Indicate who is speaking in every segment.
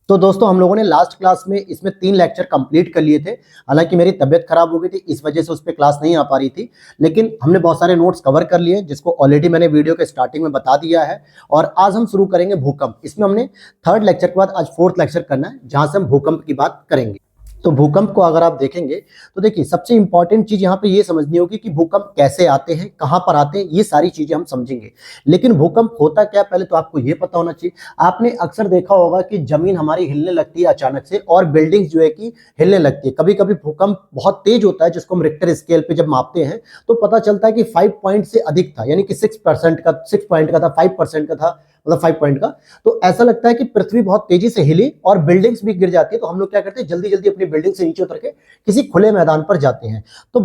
Speaker 1: तो दोस्तों हम लोगों ने लास्ट क्लास में इसमें 3 लेक्चर कंप्लीट कर लिए थे। हालांकि मेरी तबीयत खराब हो गई थी, इस वजह से उस पर क्लास नहीं आ पा रही थी, लेकिन हमने बहुत सारे नोट्स कवर कर लिए जिसको ऑलरेडी मैंने वीडियो के स्टार्टिंग में बता दिया है। और आज हम शुरू करेंगे भूकंप। इसमें हमने थर्ड लेक्चर के बाद आज फोर्थ लेक्चर करना है, जहां से हम भूकंप की बात करेंगे। तो भूकंप को अगर आप देखेंगे तो देखिए सबसे इंपॉर्टेंट चीज यहाँ पे ये समझनी होगी कि भूकंप कैसे आते हैं, कहां पर आते हैं, ये सारी चीजें हम समझेंगे। लेकिन भूकंप होता क्या, पहले तो आपको ये पता होना चाहिए। आपने अक्सर देखा होगा कि जमीन हमारी हिलने लगती है अचानक से, और बिल्डिंग्स जो है कि हिलने लगती है। कभी कभी भूकंप बहुत तेज होता है, जिसको हम रिक्टर स्केल पे जब मापते हैं तो पता चलता है कि 5 पॉइंट से अधिक था, यानी कि 6% का, 6 पॉइंट का था, 5% का था, मतलब 5 पॉइंट का। तो ऐसा लगता है कि पृथ्वी बहुत तेजी से हिली और बिल्डिंग्स भी गिर जाती है। तो हम लोग क्या करते हैं, जल्दी जल्दी अपनी बिल्डिंग से नीचे उतर के किसी खुले मैदान पर जाते हैं। तो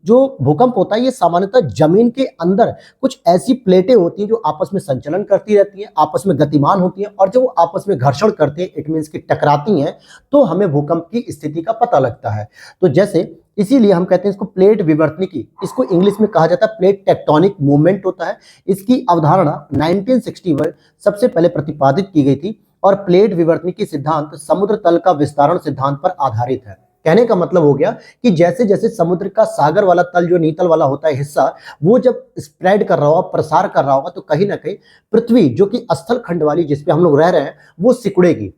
Speaker 1: जो भूकंप होता है ये सामान्यतः जमीन के अंदर कुछ ऐसी प्लेटें होती हैं जो आपस में संचलन करती रहती हैं, आपस में गतिमान होती हैं, और जब वो आपस में घर्षण करते हैं, इट मींस की टकराती हैं, तो हमें भूकंप की स्थिति का पता लगता है। तो जैसे इसीलिए हम कहते हैं इसको प्लेट विवर्तनिकी, इसको इंग्लिश में कहा जाता है प्लेट टेक्टोनिक मूवमेंट होता है। इसकी अवधारणा 1960 में सबसे पहले प्रतिपादित की गई थी, और प्लेट विवर्तनिकी सिद्धांत समुद्र तल का विस्तारण सिद्धांत पर आधारित है। कहने का मतलब हो गया कि जैसे जैसे समुद्र का सागर वाला तल, जो नीतल वाला होता है हिस्सा, वो जब स्प्रेड कर रहा होगा, प्रसार कर रहा होगा, तो कहीं ना कहीं पृथ्वी जो कि स्थल खंड वाली जिसपे हम लोग रह रहे हैं वो सिकुड़ेगी।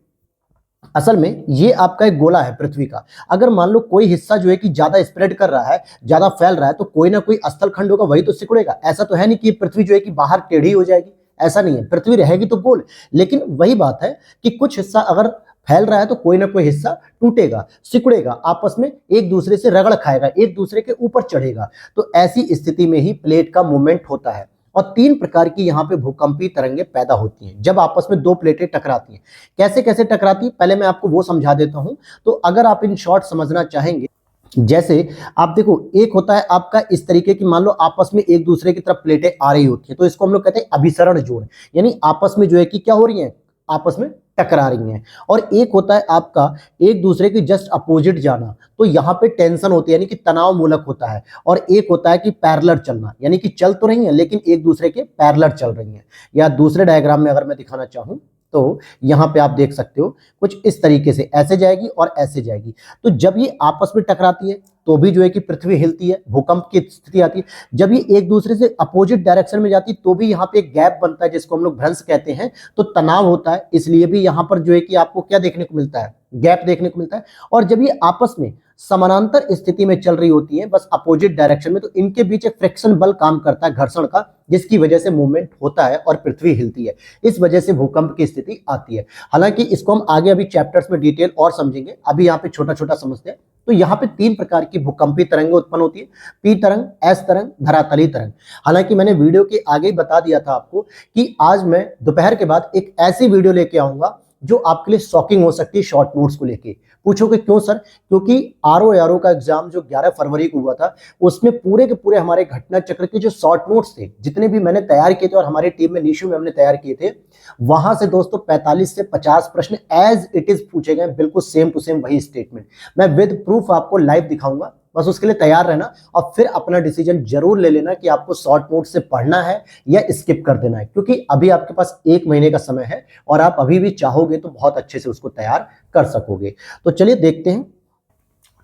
Speaker 1: असल में ये आपका एक गोला है पृथ्वी का। अगर मान लो कोई हिस्सा जो है कि ज्यादा स्प्रेड कर रहा है, ज्यादा फैल रहा है, तो कोई ना कोई स्थल खंड होगा, वही तो सिकुड़ेगा। ऐसा तो है नहीं कि पृथ्वी जो है कि बाहर टेढ़ी हो जाएगी, ऐसा नहीं है। पृथ्वी रहेगी तो गोल, लेकिन वही बात है कि कुछ हिस्सा अगर फैल रहा है तो कोई ना कोई हिस्सा टूटेगा, सिकुड़ेगा, आपस में एक दूसरे से रगड़ खाएगा, एक दूसरे के ऊपर चढ़ेगा। तो ऐसी स्थिति में ही प्लेट का मूवमेंट होता है। और 3 प्रकार की यहाँ पे भूकंपीय तरंगें पैदा होती हैं जब आपस में 2 प्लेटें टकराती हैं। कैसे कैसे टकराती है, पहले मैं आपको वो समझा देता हूं। तो अगर आप इन शॉर्ट समझना चाहेंगे, जैसे आप देखो, एक होता है आपका इस तरीके की, मान लो आपस में एक दूसरे की तरफ प्लेटें आ रही होती है, तो इसको हम लोग कहते हैं अभिसरण जोड़, यानी आपस में जो है कि क्या हो रही है, आपस में टकरा रही हैं। और एक होता है आपका एक दूसरे के जस्ट अपोजिट जाना, तो यहाँ पे टेंशन होती है, यानी कि तनाव मूलक होता है। और एक होता है कि पैरेलल चलना, यानी कि चल तो रही है लेकिन एक दूसरे के पैरेलल चल रही हैं। या दूसरे डायग्राम में अगर मैं दिखाना चाहूं तो यहाँ पे आप देख सकते हो कुछ इस तरीके से, ऐसे जाएगी और ऐसे जाएगी। तो जब ये आपस में टकराती है तो भी जो है कि पृथ्वी हिलती है, भूकंप की स्थिति आती है। जब ये एक दूसरे से अपोजिट डायरेक्शन में जाती है तो भी यहाँ पे एक गैप बनता है, जिसको हम लोग भ्रंश कहते हैं। तो तनाव होता है, इसलिए भी यहाँ पर जो है कि आपको क्या देखने को मिलता है, गैप देखने को मिलता है। और जब ये आपस में समानांतर स्थिति में चल रही होती है, बस अपोजिट डायरेक्शन में, तो इनके बीच एक फ्रिक्शन बल काम करता है, घर्षण का, जिसकी वजह से मूवमेंट होता है और पृथ्वी हिलती है। इस वजह से भूकंप की स्थिति आती है। हालांकि इसको हम आगे अभी चैप्टर्स में डिटेल और समझेंगे, अभी यहाँ पे छोटा छोटा समझते हैं। तो यहाँ पे 3 प्रकार की भूकंपीय तरंगें उत्पन्न होती है, पी तरंग, एस तरंग, धरातलीय तरंग। हालांकि मैंने वीडियो के आगे ही बता दिया था आपको कि आज मैं दोपहर के बाद एक ऐसी वीडियो लेके आऊंगा जो आपके लिए शॉकिंग हो सकती है शॉर्ट नोट्स को लेके। पूछोगे क्यों सर? क्योंकि आरओ का एग्जाम जो 11 फरवरी को हुआ था, उसमें पूरे के पूरे हमारे घटना चक्र के जो शॉर्ट नोट्स थे, जितने भी मैंने तैयार किए थे और हमारी टीम में निशु में हमने तैयार किए थे, वहां से दोस्तों 45 से 50 प्रश्न एज इट इज पूछे गए, बिल्कुल सेम टू सेम वही स्टेटमेंट। मैं विद प्रूफ आपको लाइव दिखाऊंगा, बस उसके लिए तैयार रहना और फिर अपना डिसीजन जरूर ले लेना कि आपको शॉर्ट नोट से पढ़ना है या स्किप कर देना है। क्योंकि अभी आपके पास 1 महीने का समय है और आप अभी भी चाहोगे तो बहुत अच्छे से उसको तैयार कर सकोगे। तो चलिए देखते हैं,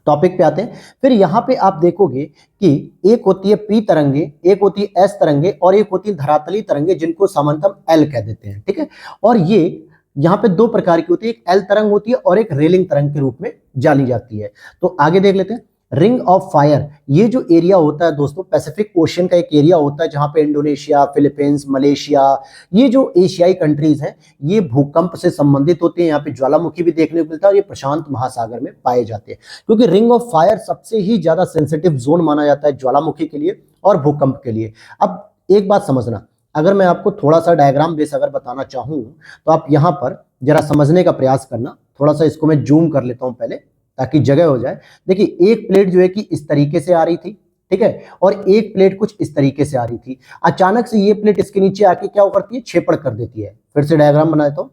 Speaker 1: टॉपिक पे आते हैं। फिर यहाँ पे आप देखोगे कि एक होती है पी तरंगे, एक होती है एस तरंगे, और एक होती है धरातलीय तरंगे, जिनको सामान्यतः एल कह देते हैं। ठीक है, और ये यहाँ पे 2 प्रकार की होती है, एक एल तरंग होती है और एक रेलिंग तरंग के रूप में जानी जाती है। तो आगे देख लेते हैं। रिंग ऑफ फायर, ये जो एरिया होता है दोस्तों, पैसिफिक ओशियन का एक एरिया होता है, जहां पे इंडोनेशिया, फिलीपींस, मलेशिया, ये जो एशियाई कंट्रीज हैं, ये भूकंप से संबंधित होते हैं। यहाँ पे ज्वालामुखी भी देखने को मिलता है और ये प्रशांत महासागर में पाए जाते हैं। क्योंकि रिंग ऑफ फायर सबसे ही ज्यादा सेंसिटिव जोन माना जाता है ज्वालामुखी के लिए और भूकंप के लिए। अब एक बात समझना, अगर मैं आपको थोड़ा सा डायग्राम बेस अगर बताना चाहूँ तो आप यहाँ पर जरा समझने का प्रयास करना। थोड़ा सा इसको मैं जूम कर लेता हूँ पहले, ताकि जगह हो जाए। देखिए, एक प्लेट जो है कि इस तरीके से आ रही थी, ठीक है, और एक प्लेट कुछ इस तरीके से आ रही थी। अचानक से ये प्लेट इसके नीचे आके क्या करती है, छेपड़ कर देती है। फिर से डायग्राम बना देता हूं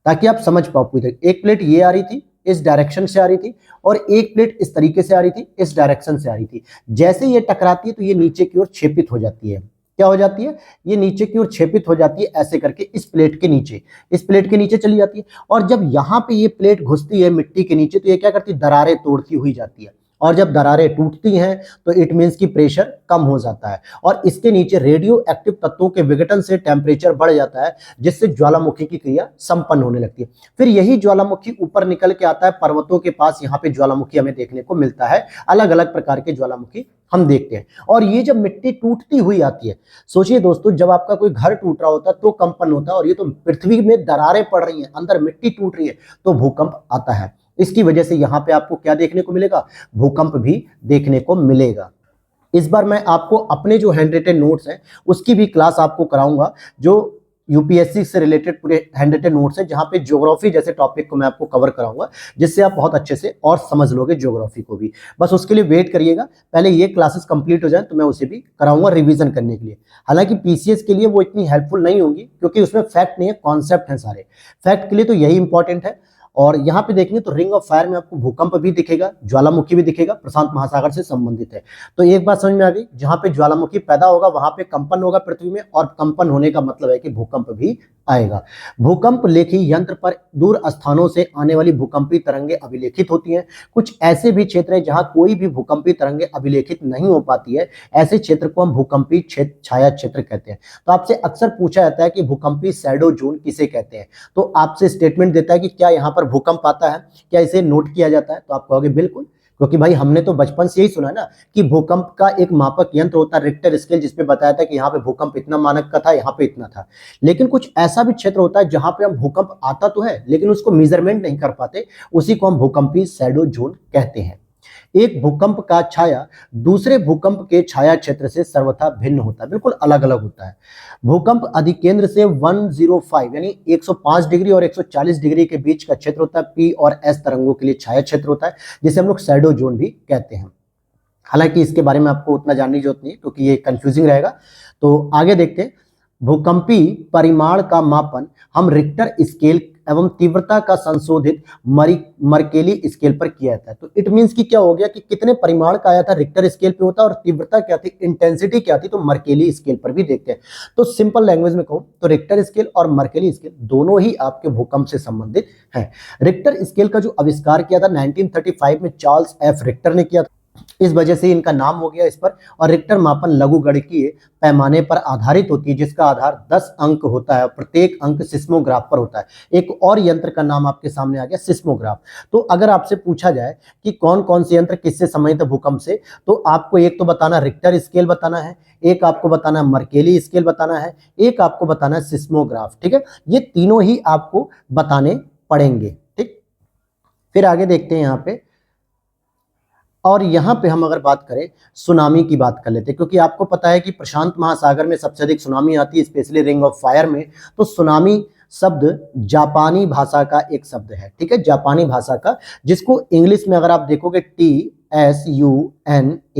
Speaker 1: ताकि आप समझ पाओ पूरी। एक प्लेट ये आ रही थी, इस डायरेक्शन से आ रही थी, और एक प्लेट इस तरीके से आ रही थी, इस डायरेक्शन से आ रही थी। जैसे ये टकराती है तो ये नीचे की ओर छेपित हो जाती है। क्या हो जाती है, ये नीचे की ओर क्षेपित हो जाती है ऐसे करके इस प्लेट के नीचे, इस प्लेट के नीचे चली जाती है। और जब यहाँ पे ये प्लेट घुसती है मिट्टी के नीचे तो ये क्या करती है, दरारें तोड़ती हुई जाती है। और जब दरारें टूटती हैं तो इट मीन्स की प्रेशर कम हो जाता है और इसके नीचे रेडियो एक्टिव तत्वों के विघटन से टेम्परेचर बढ़ जाता है, जिससे ज्वालामुखी की क्रिया संपन्न होने लगती है। फिर यही ज्वालामुखी ऊपर निकल के आता है पर्वतों के पास, यहाँ पे ज्वालामुखी हमें देखने को मिलता है, अलग अलग प्रकार के ज्वालामुखी हम देखते हैं। और ये जब मिट्टी टूटती हुई आती है, सोचिए दोस्तों, जब आपका कोई घर टूट रहा होता है तो कंपन होता है, और ये तो पृथ्वी में दरारें पड़ रही हैं, अंदर मिट्टी टूट रही है तो भूकंप आता है। इसकी वजह से यहां पे आपको क्या देखने को मिलेगा, भूकंप भी देखने को मिलेगा। इस बार मैं आपको अपने जो हैंड रिटन नोट्स हैं उसकी भी क्लास आपको कराऊंगा, जो यूपीएससी से रिलेटेड पूरे हैंड रिटन नोट्स हैं, जहां पे ज्योग्राफी जैसे टॉपिक को मैं आपको कवर कराऊंगा, जिससे आप बहुत अच्छे से और समझ लोगे ज्योग्राफी को भी। बस उसके लिए वेट करिएगा, पहले ये क्लासेस कंप्लीट हो जाए तो मैं उसे भी कराऊंगा रिवीजन करने के लिए। हालांकि पीसीएस के लिए वो इतनी हेल्पफुल नहीं होंगी क्योंकि उसमें फैक्ट नहीं है, कॉन्सेप्ट है सारे। फैक्ट के लिए तो यही इंपॉर्टेंट है। और यहाँ पे देखेंगे तो रिंग ऑफ फायर में आपको भूकंप भी दिखेगा, ज्वालामुखी भी दिखेगा, प्रशांत महासागर से संबंधित है। तो एक बात समझ में आ गई, जहां पे ज्वालामुखी पैदा होगा वहां पे कंपन होगा पृथ्वी में, और कंपन होने का मतलब है कि भूकंप भी आएगा। भूकंप लेखी यंत्र पर दूर स्थानों से आने वाली भूकंपी तरंगें अभिलेखित होती हैं। कुछ ऐसे भी क्षेत्र हैं जहां कोई भी भूकंपी तरंगें अभिलेखित नहीं हो पाती है, ऐसे क्षेत्र को हम भूकंपी क्षेत्र, छाया क्षेत्र कहते हैं। तो आपसे अक्सर पूछा जाता है कि भूकंपी शैडो जोन किसे कहते हैं, तो आपसे स्टेटमेंट देता है कि क्या यहाँ पर भूकंप आता है, क्या इसे नोट किया जाता है, तो आप कहोगे बिल्कुल, क्योंकि भाई हमने तो बचपन से यही सुना है ना कि भूकंप का एक मापक यंत्र होता है रिक्टर स्केल, जिसपे बताया था कि यहाँ पे भूकंप इतना मानक का था, यहाँ पे इतना था। लेकिन कुछ ऐसा भी क्षेत्र होता है जहां पे हम भूकंप आता तो है लेकिन उसको मेजरमेंट नहीं कर पाते, उसी को हम भूकंपी शैडो जोन कहते हैं। एक भूकंप का छाया दूसरे भूकंप के छाया क्षेत्र से सर्वथा भिन्न होता है, बिल्कुल अलग अलग होता है। भूकंप अधिकेंद्र से 105 यानी 105 डिग्री और 140 डिग्री के बीच का क्षेत्र होता है, पी और एस तरंगों के लिए छाया क्षेत्र होता है, जिसे हम लोग शैडो जोन भी कहते हैं। हालांकि इसके बारे में आपको उतना जानने की जरूरत नहीं क्योंकि ये कंफ्यूजिंग रहेगा। तो आगे देखते हैं, भूकंपी परिमाण का मापन हम रिक्टर स्केल एवं तीव्रता का संशोधित मर्केली स्केल पर किया जाता है। तो इट मींस कि क्या हो गया कि कितने परिमाण का आया था रिक्टर स्केल पे होता है, और तीव्रता क्या थी, इंटेंसिटी क्या थी, तो मर्केली स्केल पर भी देखते हैं। तो सिंपल लैंग्वेज में कहूं तो रिक्टर स्केल और मर्केली स्केल दोनों ही आपके भूकंप से संबंधित हैं। रिक्टर स्केल का जो आविष्कार किया था 1935 में चार्ल्स एफ रिक्टर ने किया था, इस वजह से इनका नाम हो गया इस पर। और रिक्टर मापन लघुगणकीय पैमाने पर आधारित होती है, जिसका आधार 10 अंक होता है, प्रत्येक अंक सिस्मोग्राफ पर होता है। एक और यंत्र का नाम आपके सामने आ गया, सिस्मोग्राफ। तो अगर आपसे पूछा जाए कि कौन कौन से यंत्र किससे संबंधित है भूकंप से, तो आपको एक तो बताना रिक्टर स्केल बताना है, एक आपको बताना है मर्केली स्केल बताना है, एक आपको बताना है सिस्मोग्राफ। ठीक है, ये तीनों ही आपको बताने पड़ेंगे। ठीक, फिर आगे देखते हैं यहाँ पे। और यहाँ पे हम अगर बात करें सुनामी की बात कर लेते हैं, क्योंकि आपको पता है कि प्रशांत महासागर में सबसे अधिक सुनामी आती है, स्पेशली रिंग ऑफ फायर में। तो सुनामी शब्द जापानी भाषा का एक शब्द है, ठीक है, जापानी भाषा का, जिसको इंग्लिश में अगर आप देखोगे TSUNAMI,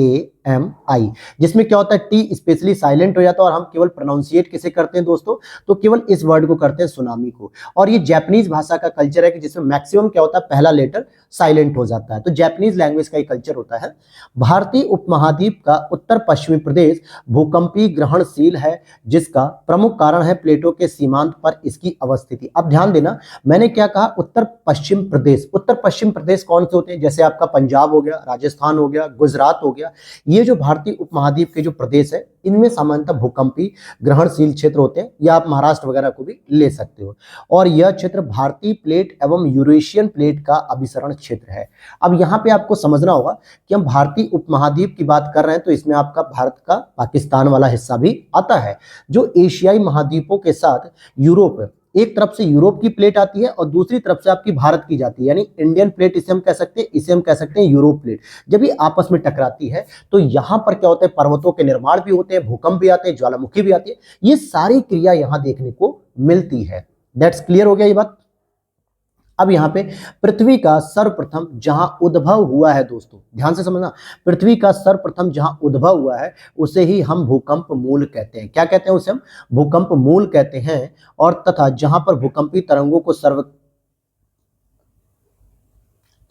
Speaker 1: जिसमें क्या होता है, टी स्पेशली साइलेंट हो जाता है और हम केवल प्रोनाउंसिएट किसे करते हैं दोस्तों, तो केवल इस वर्ड को करते हैं, सुनामी को। और ये जापानीज भाषा का कल्चर है कि जिसमें मैक्सिमम क्या होता है, पहला लेटर साइलेंट हो जाता है, तो जापानीज लैंग्वेज का ही कल्चर होता है। भारतीय उपमहाद्वीप का उत्तर पश्चिमी प्रदेश भूकंपी ग्रहणशील है, जिसका प्रमुख कारण है प्लेटों के सीमांत पर इसकी अवस्थिति। अब ध्यान देना, मैंने क्या कहा, उत्तर पश्चिम प्रदेश। उत्तर पश्चिम प्रदेश कौन से होते हैं, जैसे आपका पंजाब हो गया, राजस्थान हो गया, गुजरात हो गया। ये जो भारतीय उपमहाद्वीप के जो प्रदेश है, इनमें सामान्यतः भूकंपी ग्रहणशील क्षेत्र होते हैं, या आप महाराष्ट्र वगैरह को भी ले सकते हो। और यह क्षेत्र भारतीय प्लेट एवं यूरेशियन प्लेट का अभिसरण क्षेत्र है। अब यहाँ पे आपको समझना होगा कि हम भारतीय उपमहाद्वीप की बात कर रहे हैं, तो इसमें आपका भारत का पाकिस्तान वाला हिस्सा भी आता है, जो एशियाई महाद्वीपों के साथ यूरोप, एक तरफ से यूरोप की प्लेट आती है और दूसरी तरफ से आपकी भारत की जाती है, यानी इंडियन प्लेट इसे हम कह सकते हैं, इसे हम कह सकते हैं यूरोप प्लेट। जब ये आपस में टकराती है तो यहां पर क्या होता है, पर्वतों के निर्माण भी होते हैं, भूकंप भी आते हैं, ज्वालामुखी भी आती है, ये सारी क्रिया यहां देखने को मिलती है। दैट्स क्लियर हो गया ये बात। अब यहाँ पे पृथ्वी का सर्वप्रथम जहां उद्भव हुआ है, दोस्तों ध्यान से समझना, पृथ्वी का सर्वप्रथम जहां उद्भव हुआ है उसे ही हम भूकंप मूल कहते हैं। क्या कहते हैं उसे हम, भूकंप मूल कहते हैं। और तथा जहां पर भूकंपी तरंगों को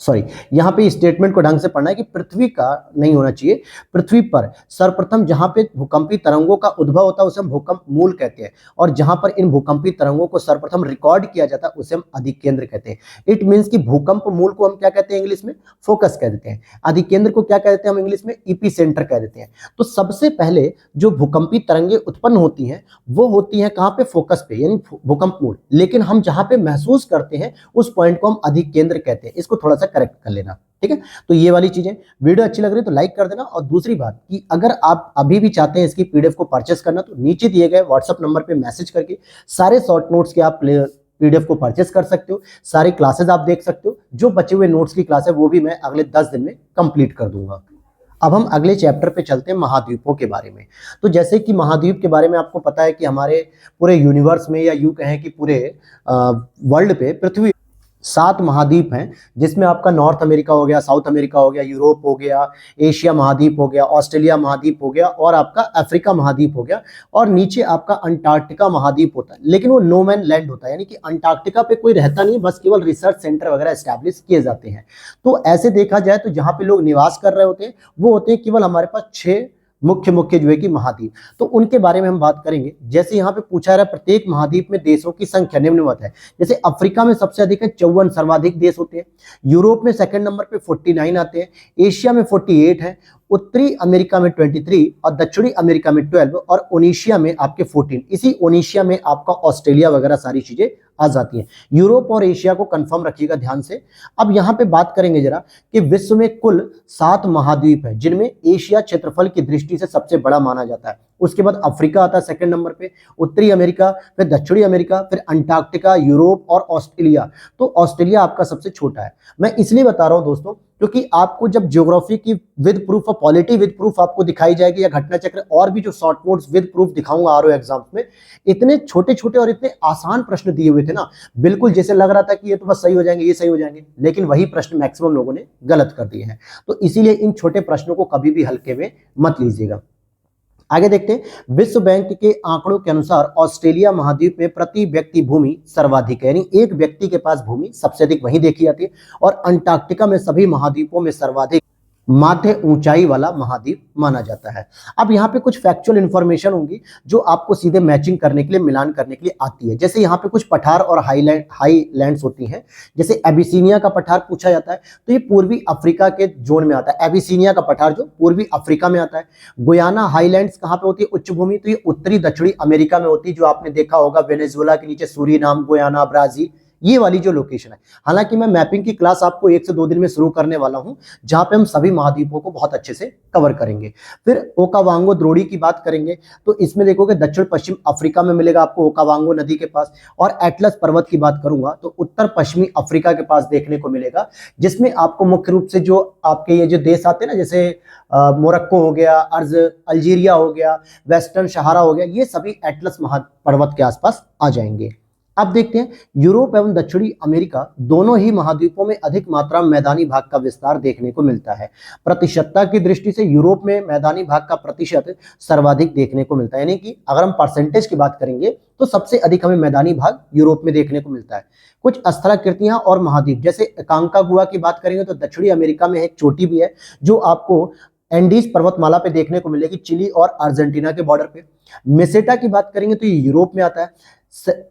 Speaker 1: सॉरी, यहाँ पे स्टेटमेंट को ढंग से पढ़ना है कि पृथ्वी का नहीं होना चाहिए। पृथ्वी पर सर्वप्रथम जहाँ पे भूकंपी तरंगों का उद्भव होता है उसे हम भूकंप मूल कहते हैं, और जहाँ पर इन भूकंपी तरंगों को सर्वप्रथम रिकॉर्ड किया जाता है उसे हम अधिकेंद्र कहते हैं। इट मीन्स कि भूकंप मूल को हम क्या कहते हैं इंग्लिश में, फोकस कह देते हैं। अधिकेंद्र को क्या कहते हैं हम इंग्लिश में, ईपी सेंटर कह देते हैं। तो सबसे पहले जो भूकंपी तरंगे उत्पन्न होती हैं वो होती हैं कहाँ पे, फोकस पे, यानी भूकंप मूल। लेकिन हम जहाँ पे महसूस करते हैं उस पॉइंट को हम अधिकेंद्र कहते हैं। इसको थोड़ा सा करेक्ट कर लेना, ठीक है। तो ये वाली चीजें, वीडियो अच्छी लग रही है तो लाइक कर देना। और दूसरी बात कि अगर आप अभी भी चाहते हैं इसकी पीडीएफ को परचेस करना तो नीचे दिए गए व्हाट्सएप नंबर पे मैसेज करके सारे शॉर्ट नोट्स के आप पीडीएफ को परचेस कर सकते हो। सारी क्लासेस आप देख सकते हो। जो बचे हुए नोट्स की क्लास है वो भी मैं अगले 10 दिन में कंप्लीट कर दूंगा। अब हम अगले चैप्टर पे चलते हैं, महाद्वीपों के बारे में। तो जैसे कि महाद्वीप के बारे में आपको पता है कि हमारे पूरे यूनिवर्स में, या यूं कहें कि पूरे वर्ल्ड पे, पृथ्वी 7 महाद्वीप हैं, जिसमें आपका नॉर्थ अमेरिका हो गया, साउथ अमेरिका हो गया, यूरोप हो गया, एशिया महाद्वीप हो गया, ऑस्ट्रेलिया महाद्वीप हो गया, और आपका अफ्रीका महाद्वीप हो गया, और नीचे आपका अंटार्कटिका महाद्वीप होता है। लेकिन वो नो मैन लैंड होता है, यानी कि अंटार्कटिका पे कोई रहता नहीं, बस केवल रिसर्च सेंटर वगैरह एस्टैब्लिश किए जाते हैं। तो ऐसे देखा जाए तो जहाँ पे लोग निवास कर रहे होते हैं वो होते हैं केवल हमारे पास 6 मुख्य मुख्य जो है कि महाद्वीप। तो उनके बारे में हम बात करेंगे। जैसे यहाँ पे पूछा जा रहा है प्रत्येक महाद्वीप में देशों की संख्या निम्नवत है। जैसे अफ्रीका में सबसे अधिक है, 54 सर्वाधिक देश होते हैं। यूरोप में सेकंड नंबर पे 49 आते हैं। एशिया में 48 है। उत्तरी अमेरिका में 23 और दक्षिणी अमेरिका में 12 और ओनेशिया में आपके 14। इसी ओनेशिया में आपका ऑस्ट्रेलिया वगैरह सारी चीजें आ जाती हैं। यूरोप और एशिया को कंफर्म रखिएगा ध्यान से। अब यहाँ पे बात करेंगे जरा कि विश्व में कुल 7 महाद्वीप है, जिनमें एशिया क्षेत्रफल की दृष्टि से सबसे बड़ा माना जाता है। उसके बाद अफ्रीका आता है सेकंड नंबर पे, उत्तरी अमेरिका, फिर दक्षिणी अमेरिका, फिर अंटार्कटिका, यूरोप और ऑस्ट्रेलिया। तो ऑस्ट्रेलिया आपका सबसे छोटा है। मैं इसलिए बता रहा हूं दोस्तों क्योंकि आपको जब ज्योग्राफी की विद प्रूफ और पॉलिटी विद प्रूफ आपको दिखाई जाएगी, या घटना चक्र और भी जो शॉर्ट नोट्स विद प्रूफ दिखाऊंगा आरओ एग्जाम्स में, इतने छोटे छोटे और इतने आसान प्रश्न दिए हुए थे ना, बिल्कुल जैसे लग रहा था कि ये तो बस सही हो जाएंगे, ये सही हो जाएंगे, लेकिन वही प्रश्न मैक्सिमम लोगों ने गलत कर दिए हैं। तो इसीलिए इन छोटे प्रश्नों को कभी भी हल्के में मत लीजिएगा। आगे देखते हैं, विश्व बैंक के आंकड़ों के अनुसार ऑस्ट्रेलिया महाद्वीप में प्रति व्यक्ति भूमि सर्वाधिक है, यानी एक व्यक्ति के पास भूमि सबसे अधिक वहीं देखी जाती है। और अंटार्कटिका में सभी महाद्वीपों में सर्वाधिक माथे ऊंचाई वाला महाद्वीप माना जाता है। अब यहाँ पे कुछ फैक्चुअल इंफॉर्मेशन होंगी जो आपको सीधे मैचिंग करने के लिए, मिलान करने के लिए आती है। जैसे यहाँ पे कुछ पठार और हाईलैंड्स होती हैं। जैसे एबिसीनिया का पठार पूछा जाता है तो ये पूर्वी अफ्रीका के जोन में आता है। एबिसीनिया का पठार जो पूर्वी अफ्रीका में आता है। गुयाना हाईलैंड्स कहाँ पे होती है, उच्च भूमि, तो ये उत्तरी दक्षिणी अमेरिका में होती है, जो आपने देखा होगा वेनेजुएला के नीचे सूरीनाम, गुयाना, ब्राजील, ये वाली जो लोकेशन है। हालांकि मैं मैपिंग की क्लास आपको 1 से 2 दिन में शुरू करने वाला हूं, जहां पे हम सभी महाद्वीपों को बहुत अच्छे से कवर करेंगे। फिर ओकावांगो द्रोणी की बात करेंगे तो इसमें देखोगे दक्षिण पश्चिम अफ्रीका में मिलेगा आपको, ओकावांगो नदी के पास। और एटलस पर्वत की बात करूंगा तो उत्तर पश्चिमी अफ्रीका के पास देखने को मिलेगा, जिसमें आपको मुख्य रूप से जो आपके ये जो देश आते हैं ना, जैसे मोरक्को हो गया, अल्जीरिया हो गया, वेस्टर्न सहारा हो गया, ये सभी एटलस पर्वत के आसपास आ जाएंगे। अब देखते हैं, यूरोप एवं दक्षिणी अमेरिका दोनों ही महाद्वीपों में अधिक मात्रा में मैदानी भाग का विस्तार देखने को मिलता है। प्रतिशतता की दृष्टि से यूरोप में मैदानी भाग का प्रतिशत सर्वाधिक देखने को मिलता है, यानी कि अगर हम परसेंटेज की बात करेंगे तो सबसे अधिक हमें मैदानी भाग यूरोप में देखने को मिलता है। कुछ स्थलाकृतियां और महाद्वीप, जैसे कांकागुआ की बात करेंगे तो दक्षिणी अमेरिका में एक चोटी भी है जो आपको एंडीज पर्वतमाला पे देखने को मिलेगी, चिली और अर्जेंटीना के बॉर्डर पे। मेसेटा की बात करेंगे तो ये यूरोप में आता है।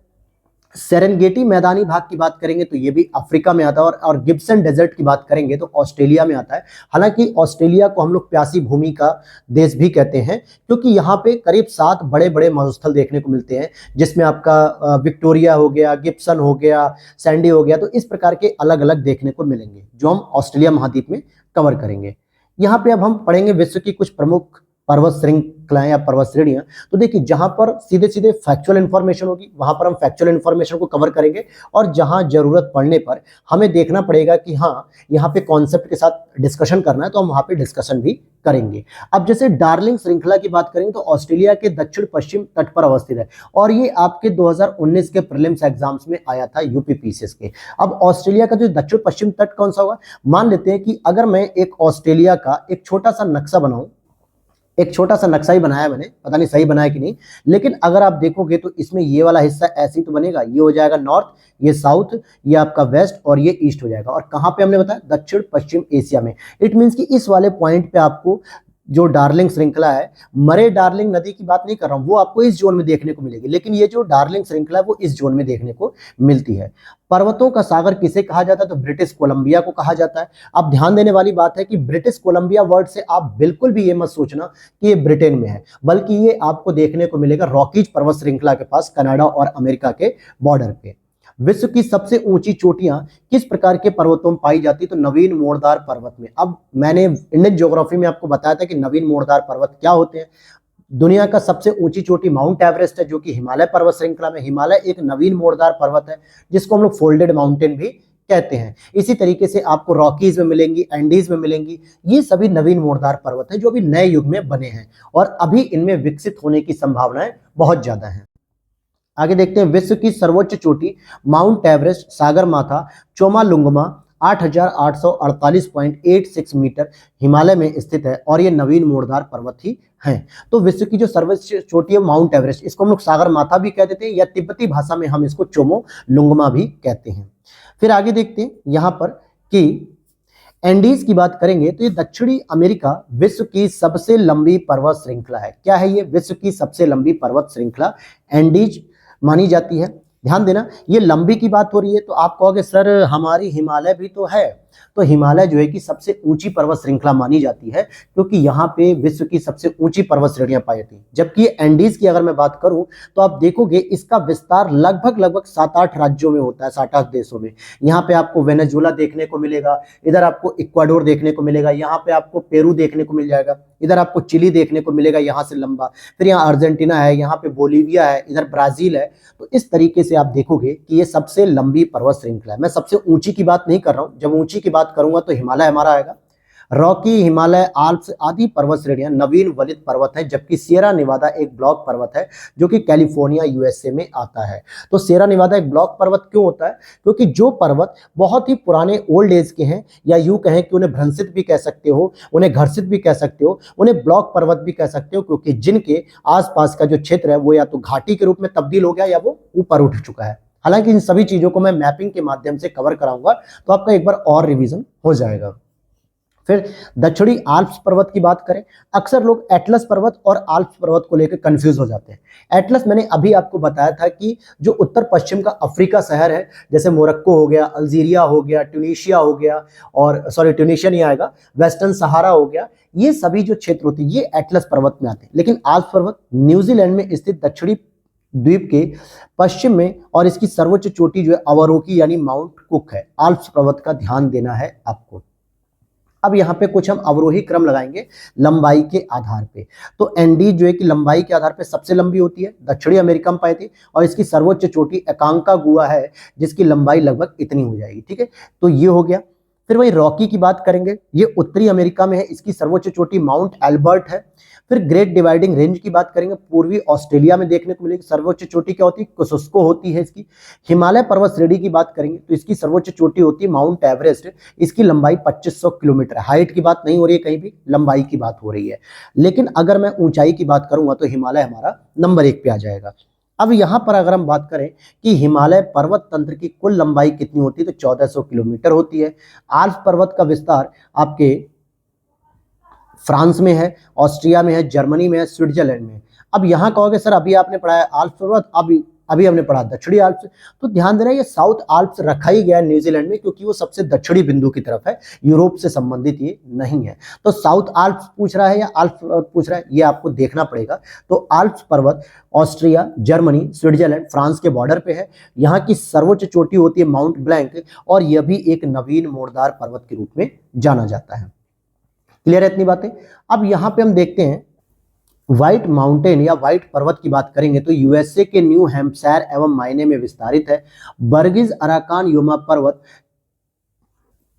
Speaker 1: सेरेंगेटी मैदानी भाग की बात करेंगे तो ये भी अफ्रीका में आता है। और गिब्सन डेजर्ट की बात करेंगे तो ऑस्ट्रेलिया में आता है। हालांकि ऑस्ट्रेलिया को हम लोग प्यासी भूमि का देश भी कहते हैं, क्योंकि यहाँ पे करीब 7 बड़े बड़े मरुस्थल देखने को मिलते हैं, जिसमें आपका विक्टोरिया हो गया, गिब्सन हो गया, सैंडी हो गया। तो इस प्रकार के अलग अलग देखने को मिलेंगे जो हम ऑस्ट्रेलिया महाद्वीप में कवर करेंगे। यहाँ पे अब हम पढ़ेंगे विश्व की कुछ प्रमुख पर्वत श्रृंखलाएं या पर्वत श्रेणियां। तो देखिए, जहां पर सीधे सीधे फैक्चुअल इंफॉर्मेशन होगी वहां पर हम फैक्चुअल इंफॉर्मेशन को कवर करेंगे, और जहां जरूरत पड़ने पर हमें देखना पड़ेगा कि हाँ यहाँ पे कॉन्सेप्ट के साथ डिस्कशन करना है तो हम वहां पे डिस्कशन भी करेंगे। अब जैसे डार्लिंग श्रृंखला की बात करेंगे तो ऑस्ट्रेलिया के दक्षिण पश्चिम तट पर अवस्थित है, और ये आपके 2019 के प्रीलिम्स एग्जाम्स में आया था यूपीपीसीएस के। अब ऑस्ट्रेलिया का जो दक्षिण पश्चिम तट कौन सा होगा, मान लेते हैं कि अगर मैं एक ऑस्ट्रेलिया का एक छोटा सा नक्शा बनाऊं, एक छोटा सा नक्शा ही बनाया मैंने, पता नहीं सही बनाया कि नहीं, लेकिन अगर आप देखोगे तो इसमें ये वाला हिस्सा ऐसे ही तो बनेगा, ये हो जाएगा नॉर्थ, ये साउथ, ये आपका वेस्ट और ये ईस्ट हो जाएगा। और कहाँ पे हमने बताया, दक्षिण पश्चिम एशिया में। इट मीन्स कि इस वाले पॉइंट पे आपको जो डार्लिंग श्रृंखला है, मरे डार्लिंग नदी की बात नहीं कर रहा हूं, वो आपको इस जोन में देखने को मिलेगी, लेकिन ये जो डार्लिंग श्रृंखला है वो इस जोन में देखने को मिलती है। पर्वतों का सागर किसे कहा जाता है, तो ब्रिटिश कोलंबिया को कहा जाता है। अब ध्यान देने वाली बात है कि ब्रिटिश कोलंबिया वर्ड से आप बिल्कुल भी ये मत सोचना कि ये ब्रिटेन में है, बल्कि ये आपको देखने को मिलेगा रॉकीज पर्वत श्रृंखला के पास, कनाडा और अमेरिका के बॉर्डर पे। विश्व की सबसे ऊंची चोटियां किस प्रकार के पर्वतों में पाई जाती है, तो नवीन मोड़दार पर्वत में। अब मैंने इंडियन ज्योग्राफी में आपको बताया था कि नवीन मोड़दार पर्वत क्या होते हैं। दुनिया का सबसे ऊंची चोटी माउंट एवरेस्ट है, जो कि हिमालय पर्वत श्रृंखला में। हिमालय एक नवीन मोड़दार पर्वत है जिसको हम लोग फोल्डेड माउंटेन भी कहते हैं। इसी तरीके से आपको रॉकीज में मिलेंगी, एंडीज में मिलेंगी, ये सभी नवीन मोड़दार पर्वत हैं जो अभी नए युग में बने हैं और अभी इनमें विकसित होने की संभावनाएं बहुत ज्यादा हैं। आगे देखते हैं, विश्व की सर्वोच्च चोटी Mount Everest, Sagarmatha, Chomolungma 8,848.86 metre Himalaya में स्थित है और ये नवीन मोड़दार पर्वत ही हैं। तो विश्व की जो सर्वोच्च चोटी है माउंट एवरेस्ट, इसको हम लोग सागरमाथा भी कह देते हैं या तिब्बती भाषा में हम इसको चोमोलुंगमा भी कहते हैं। फिर आगे देखते हैं यहाँ पर कि एंडीज की बात करेंगे तो ये दक्षिणी अमेरिका विश्व की सबसे लंबी पर्वत श्रृंखला है। क्या है ये, विश्व की सबसे लंबी पर्वत श्रृंखला एंडीज मानी जाती है। ध्यान देना, ये लंबी की बात हो रही है तो आप कहोगे सर हमारी हिमालय भी तो है, तो हिमालय जो है कि सबसे ऊंची पर्वत श्रृंखला मानी जाती है क्योंकि यहाँ पे विश्व की सबसे ऊंची पर्वत श्रेणियां पाई जाती हैं। जबकि एंडीज की अगर मैं बात करूं तो आप देखोगे इसका विस्तार लगभग 7-8 राज्यों में होता है, 7-8 देशों में। यहाँ पे आपको वेनेजुला देखने को मिलेगा, इधर आपको इक्वाडोर देखने को मिलेगा, यहाँ पे आपको पेरू देखने को मिल जाएगा, इधर आपको चिली देखने को मिलेगा यहाँ से लंबा, फिर यहाँ अर्जेंटीना है, यहाँ पे बोलीविया है, इधर ब्राजील है। तो इस तरीके से आप देखोगे कि ये सबसे लंबी पर्वत श्रृंखला है। मैं सबसे ऊंची की बात नहीं कर रहा हूं, जब ऊंची की बात करूंगा तो हिमालय हमारा आएगा। रॉकी, हिमालय, आल्प्स आदि पर्वत श्रेणियां नवीन वलित पर्वत है, जबकि सियरा निवादा एक ब्लॉक पर्वत है जो कि कैलिफोर्निया यूएसए में आता है। तो सियरा निवादा एक ब्लॉक पर्वत क्यों होता है, क्योंकि जो पर्वत बहुत ही पुराने ओल्ड एज के हैं, या यूं कहें कि उन्हें भ्रंशित भी कह सकते हो, उन्हें घर्षित भी कह सकते हो, उन्हें ब्लॉक पर्वत भी कह सकते हो, क्योंकि जिनके आसपास का जो क्षेत्र है वो या तो घाटी के रूप में तब्दील हो गया या वो ऊपर उठ चुका है। हालांकि इन सभी चीजों को मैं मैपिंग के माध्यम से कवर कराऊंगा तो आपका एक बार और रिवीजन हो जाएगा। फिर दक्षिणी आल्प्स पर्वत की बात करें, अक्सर लोग एटलस पर्वत और आल्प्स पर्वत को लेकर कंफ्यूज हो जाते हैं। एटलस मैंने अभी आपको बताया था कि जो उत्तर पश्चिम का अफ्रीका शहर है, जैसे मोरक्को हो गया, अल्जीरिया हो गया, ट्यूनीशिया हो गया, और सॉरी ट्यूनीशिया नहीं आएगा, वेस्टर्न सहारा हो गया, ये सभी जो क्षेत्र होते हैं ये एटलस पर्वत में आते हैं। लेकिन आल्प्स पर्वत न्यूजीलैंड में स्थित दक्षिणी द्वीप के पश्चिम में, और इसकी सर्वोच्च चोटी जो है अवरोकी यानी माउंट कुक है। आल्प्स पर्वत का ध्यान देना है आपको। अब यहाँ पे कुछ हम अवरोही क्रम लगाएंगे लंबाई के आधार पे। तो एंडीज जो है कि लंबाई के आधार पे सबसे लंबी होती है, दक्षिणी अमेरिका में पाई थी, और इसकी सर्वोच्च चोटी एकांकागुआ है जिसकी लंबाई लगभग इतनी हो जाएगी। ठीक है, तो ये हो गया। फिर वही रॉकी की बात करेंगे, ये उत्तरी अमेरिका में है, इसकी सर्वोच्च चोटी माउंट एल्बर्ट है। फिर ग्रेट डिवाइडिंग रेंज की बात करेंगे, पूर्वी ऑस्ट्रेलिया में देखने को मिलेगी, सर्वोच्च चोटी क्या होती है, कोसोस्को होती है इसकी। हिमालय पर्वत श्रेणी की बात करेंगे तो इसकी सर्वोच्च चोटी होती है माउंट एवरेस्ट, इसकी लंबाई 2500 किलोमीटर है। हाइट की बात नहीं हो रही है, कहीं भी लंबाई की बात हो रही है। लेकिन अगर मैं ऊंचाई की बात करूंगा तो हिमालय हमारा नंबर 1 पे आ जाएगा। अब यहां पर अगर हम बात करें कि हिमालय पर्वत तंत्र की कुल लंबाई कितनी होती है तो 1400 किलोमीटर होती है। आल्प्स पर्वत का विस्तार आपके फ्रांस में है, ऑस्ट्रिया में है, जर्मनी में है, स्विट्जरलैंड में। अब यहाँ कहोगे सर अभी आपने पढ़ा है आल्प्स पर्वत, अभी हमने पढ़ा दक्षिणी आल्प्स, तो ध्यान देना ये साउथ आल्प्स रखा ही गया है न्यूजीलैंड में क्योंकि वो सबसे दक्षिणी बिंदु की तरफ है, यूरोप से संबंधित ये नहीं है। तो साउथ आल्प्स पूछ रहा है या आल्प्स पर्वत पूछ रहा है, ये आपको देखना पड़ेगा। तो आल्प्स पर्वत ऑस्ट्रिया, जर्मनी, स्विट्जरलैंड, फ्रांस के बॉर्डर पे है। यहाँ की सर्वोच्च चोटी होती है माउंट ब्लैंक, और यह भी एक नवीन मोड़दार पर्वत के रूप में जाना जाता है। क्लियर है इतनी बातें। अब यहाँ पे हम देखते हैं व्हाइट माउंटेन या व्हाइट पर्वत की बात करेंगे तो यूएसए के न्यू हैम्पशायर एवं मायने में विस्तारित है। बर्गिज अराकान योमा पर्वत,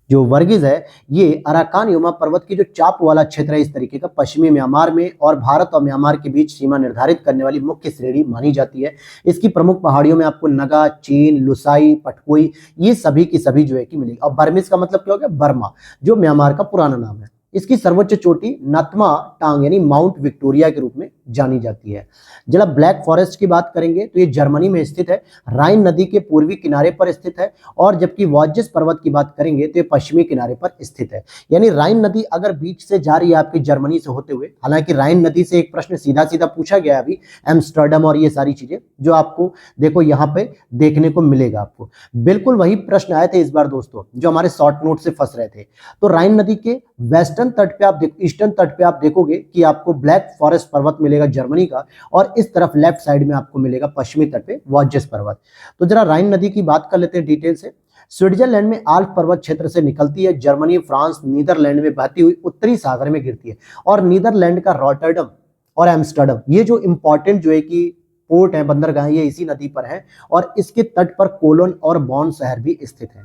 Speaker 1: जो वर्गिज है ये अराकान योमा पर्वत की जो चाप वाला क्षेत्र है इस तरीके का, पश्चिमी म्यांमार में और भारत और म्यांमार के बीच सीमा निर्धारित करने वाली मुख्य श्रेणी मानी जाती है। इसकी प्रमुख पहाड़ियों में आपको नगा, चीन, लुसाई, पटकोई, ये सभी की सभी जो है कि मिलेगी। और बर्मिज का मतलब क्या हो गया, बर्मा, जो म्यांमार का पुराना नाम है। इसकी सर्वोच्च चोटी नतमा टांग यानी माउंट विक्टोरिया के रूप में जानी जाती है। जब ब्लैक फॉरेस्ट की बात करेंगे तो ये जर्मनी में स्थित है, राइन नदी के पूर्वी किनारे पर स्थित है। और जबकि वॉर्जेस पर्वत की बात करेंगे तो ये पश्चिमी किनारे पर स्थित है। यानी राइन नदी अगर बीच से जा रही है आपकी जर्मनी से होते हुए, हालांकि राइन नदी से एक प्रश्न सीधा सीधा पूछा गया अभी, एम्स्टर्डम और ये सारी चीजें जो आपको देखो यहाँ पे देखने को मिलेगा। आपको बिल्कुल वही प्रश्न आए थे इस बार दोस्तों जो हमारे शॉर्ट नोट से फंस रहे थे। तो राइन नदी के वेस्टर्न तट पे आप ईस्टर्न तट पे आप देखोगे कि आपको ब्लैक फॉरेस्ट पर्वत मिलेगा जर्मनी का, और इस तरफ लेफ्ट साइड में आपको मिलेगा पश्चिमी तट पे वॉर्जेस पर्वत। तो जरा राइन नदी की बात कर लेते हैं डिटेल से। स्विट्जरलैंड में आल्प पर्वत क्षेत्र से निकलती है, जर्मनी, फ्रांस, नीदरलैंड में बहती हुई उत्तरी सागर में गिरती है। और नीदरलैंड का रॉटरडम और एम्स्टर्डम ये जो इंपॉर्टेंट जो है कि पोर्ट है, बंदरगाह, ये इसी नदी पर है। और इसके तट पर कोलोन और बॉन शहर भी स्थित है।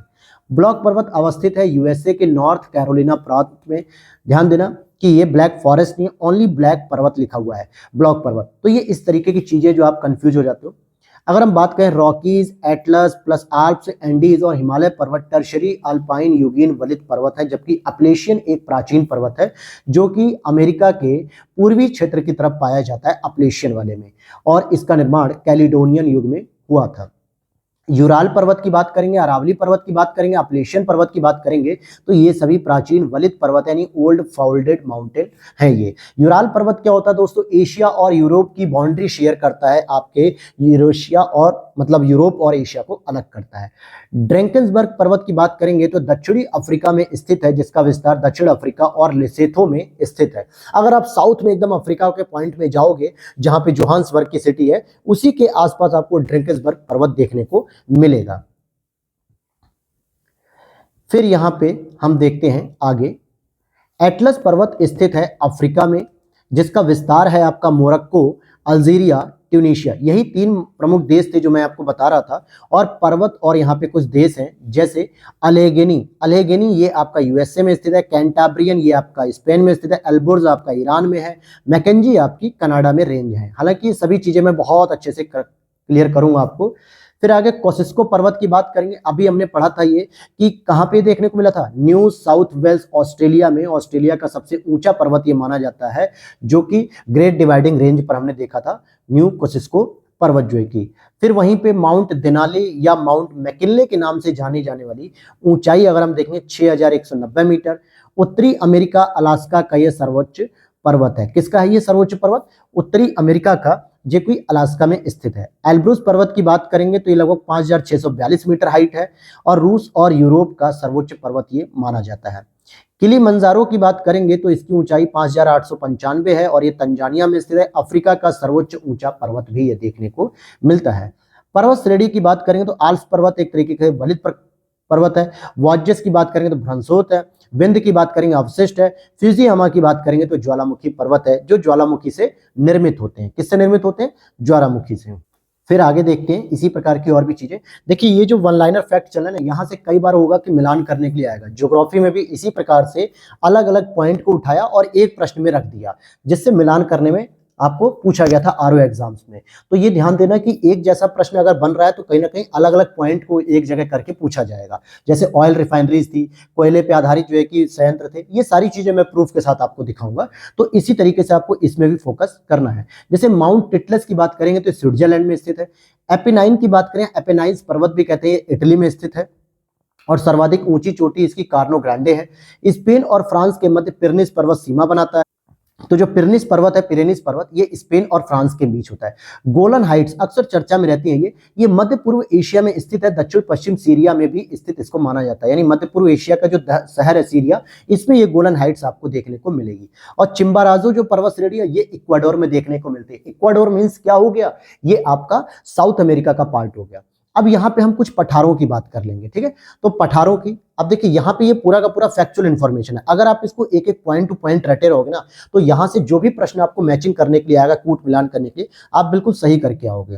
Speaker 1: ब्लॉक पर्वत अवस्थित है यूएसए के नॉर्थ कैरोलिना प्रांत में। ध्यान देना कि ये ब्लैक फॉरेस्ट नहीं, ओनली ब्लैक पर्वत लिखा हुआ है, ब्लॉक पर्वत। तो ये इस तरीके की चीजें जो आप कंफ्यूज हो जाते हो। अगर हम बात करें Rockies, Atlas plus Alps, Andes और हिमालय पर्वत टर्शरी अल्पाइन यूगीन वलित पर्वत है। जबकि अपलेशियन एक प्राचीन पर्वत है जो कि अमेरिका के पूर्वी क्षेत्र की तरफ पाया जाता है, अपलेशियन वाले में। और इसका निर्माण कैलिडोनियन युग में हुआ था। यूराल पर्वत की बात करेंगे, अरावली पर्वत की बात करेंगे, अपलेशियन पर्वत की बात करेंगे, तो ये सभी प्राचीन वलित पर्वत यानी ओल्ड फाउल्डेड माउंटेन है। ये यूराल पर्वत क्या होता है दोस्तों, एशिया और यूरोप की बाउंड्री शेयर करता है, आपके यूरेशिया और मतलब यूरोप और एशिया को अलग करता है। ड्रैकेंसबर्ग पर्वत की बात करेंगे तो दक्षिणी अफ्रीका में स्थित है, जिसका विस्तार दक्षिण अफ्रीका और लेसेथो में स्थित है। अगर आप साउथ में एकदम अफ्रीका के पॉइंट में जाओगे जहां पे जोहान्सबर्ग की सिटी है, उसी के आसपास आपको ड्रैकेंसबर्ग पर्वत देखने को मिलेगा। फिर यहां पे हम देखते हैं आगे, एटलस पर्वत स्थित है अफ्रीका में, जिसका विस्तार है आपका मोरक्को, अल्जीरिया, ट्यूनीशिया, यही 3 प्रमुख देश थे जो मैं आपको बता रहा था। और पर्वत और यहाँ पे कुछ देश हैं जैसे अलेगेनी ये आपका यूएसए में स्थित है, कैंटाब्रियन ये आपका स्पेन में स्थित है, एल्बुर्ज आपका ईरान में है, मैकेंजी आपकी कनाडा में रेंज है। हालांकि ये सभी चीजें मैं बहुत अच्छे से क्लियर करूंगा आपको। फिर आगे कोसिस्को पर्वत की बात करेंगे। अभी हमने पढ़ा था ये कि कहां पे देखने को मिला था, न्यू साउथ वेल्स ऑस्ट्रेलिया में। ऑस्ट्रेलिया का सबसे ऊंचा पर्वत ये माना जाता है, जो कि ग्रेट डिवाइडिंग रेंज पर हमने देखा था न्यू कोसिस्को पर्वत जो है की। फिर वहीं पे माउंट देनाली या माउंट मैकिनले के नाम से जानी जाने वाली ऊंचाई अगर हम देखेंगे 6190 मीटर। उत्तरी अमेरिका अलास्का का यह सर्वोच्च पर्वत है। किसका है ये सर्वोच्च पर्वत? उत्तरी अमेरिका का, जो कि अलास्का में स्थित है। एल्ब्रुस पर्वत की बात करेंगे तो ये लगभग 5642 मीटर हाइट है और रूस और यूरोप का सर्वोच्च पर्वत ये माना जाता है। किलिमंजारो की बात करेंगे तो इसकी ऊंचाई 5895 है और ये तंजानिया में स्थित है। अफ्रीका का सर्वोच्च ऊंचा पर्वत भी ये देखने को मिलता है। पर्वत श्रेणी की बात करेंगे तो आल्प्स पर्वत एक तरीके के वलित पर्वत है। वॉर्जेस की बात करेंगे तो भ्रंशोत है। विंध्य की बात करेंगे अवशिष्ट है। फ्यूजियामा की बात करेंगे तो ज्वालामुखी पर्वत है, जो ज्वालामुखी से निर्मित होते हैं। किससे निर्मित होते हैं? ज्वालामुखी से। फिर आगे देखते हैं इसी प्रकार की और भी चीजें। देखिए ये जो वन लाइनर फैक्ट चला ना, यहाँ से कई बार होगा कि मिलान करने के लिए आएगा। ज्योग्राफी में भी इसी प्रकार से अलग अलग पॉइंट को उठाया और एक प्रश्न में रख दिया, जिससे मिलान करने में आपको पूछा गया था आरओ एग्जाम्स में। तो ये ध्यान देना कि एक जैसा प्रश्न अगर बन रहा है तो कहीं ना कहीं अलग अलग पॉइंट को एक जगह करके पूछा जाएगा। जैसे ऑयल रिफाइनरीज थी, कोयले पे आधारित जो है कि संयंत्र थे, ये सारी चीजें मैं प्रूफ के साथ आपको दिखाऊंगा। तो इसी तरीके से आपको इसमें भी फोकस करना है। जैसे माउंट टिटलस की बात करेंगे तो स्विट्जरलैंड में स्थित है। एपेनाइन की बात करें, एपेनाइन्स पर्वत भी कहते हैं, इटली में स्थित है और सर्वाधिक ऊंची चोटी इसकी कार्नो ग्रांडे है। स्पेन और फ्रांस के मध्य पिरनिस पर्वत सीमा बनाता है। तो जो पिरनिस पर्वत है, पिरेनिस पर्वत, ये स्पेन और फ्रांस के बीच होता है। गोलन हाइट्स अक्सर चर्चा में रहती है। ये मध्य पूर्व एशिया में स्थित है। दक्षिण पश्चिम सीरिया में भी स्थित इसको माना जाता है। यानी मध्य पूर्व एशिया का जो शहर है सीरिया, इसमें ये गोलन हाइट्स आपको देखने को मिलेगी। और चिम्बाराजो जो पर्वत श्रेणी है, ये इक्वाडोर में देखने को मिलती है। इक्वाडोर मीन्स क्या हो गया? ये आपका साउथ अमेरिका का पार्ट हो गया। अब यहाँ पे हम कुछ पठारों की बात कर लेंगे, ठीक है? तो पठारों की, अब देखिए यहाँ पे ये पूरा का पूरा फैक्चुअल इंफॉर्मेशन है। अगर आप इसको एक एक पॉइंट टू पॉइंट रटे रहोगे ना, तो यहाँ से जो भी प्रश्न आपको मैचिंग करने के लिए आएगा, कूट मिलान करने के लिए, आप बिल्कुल सही करके आओगे।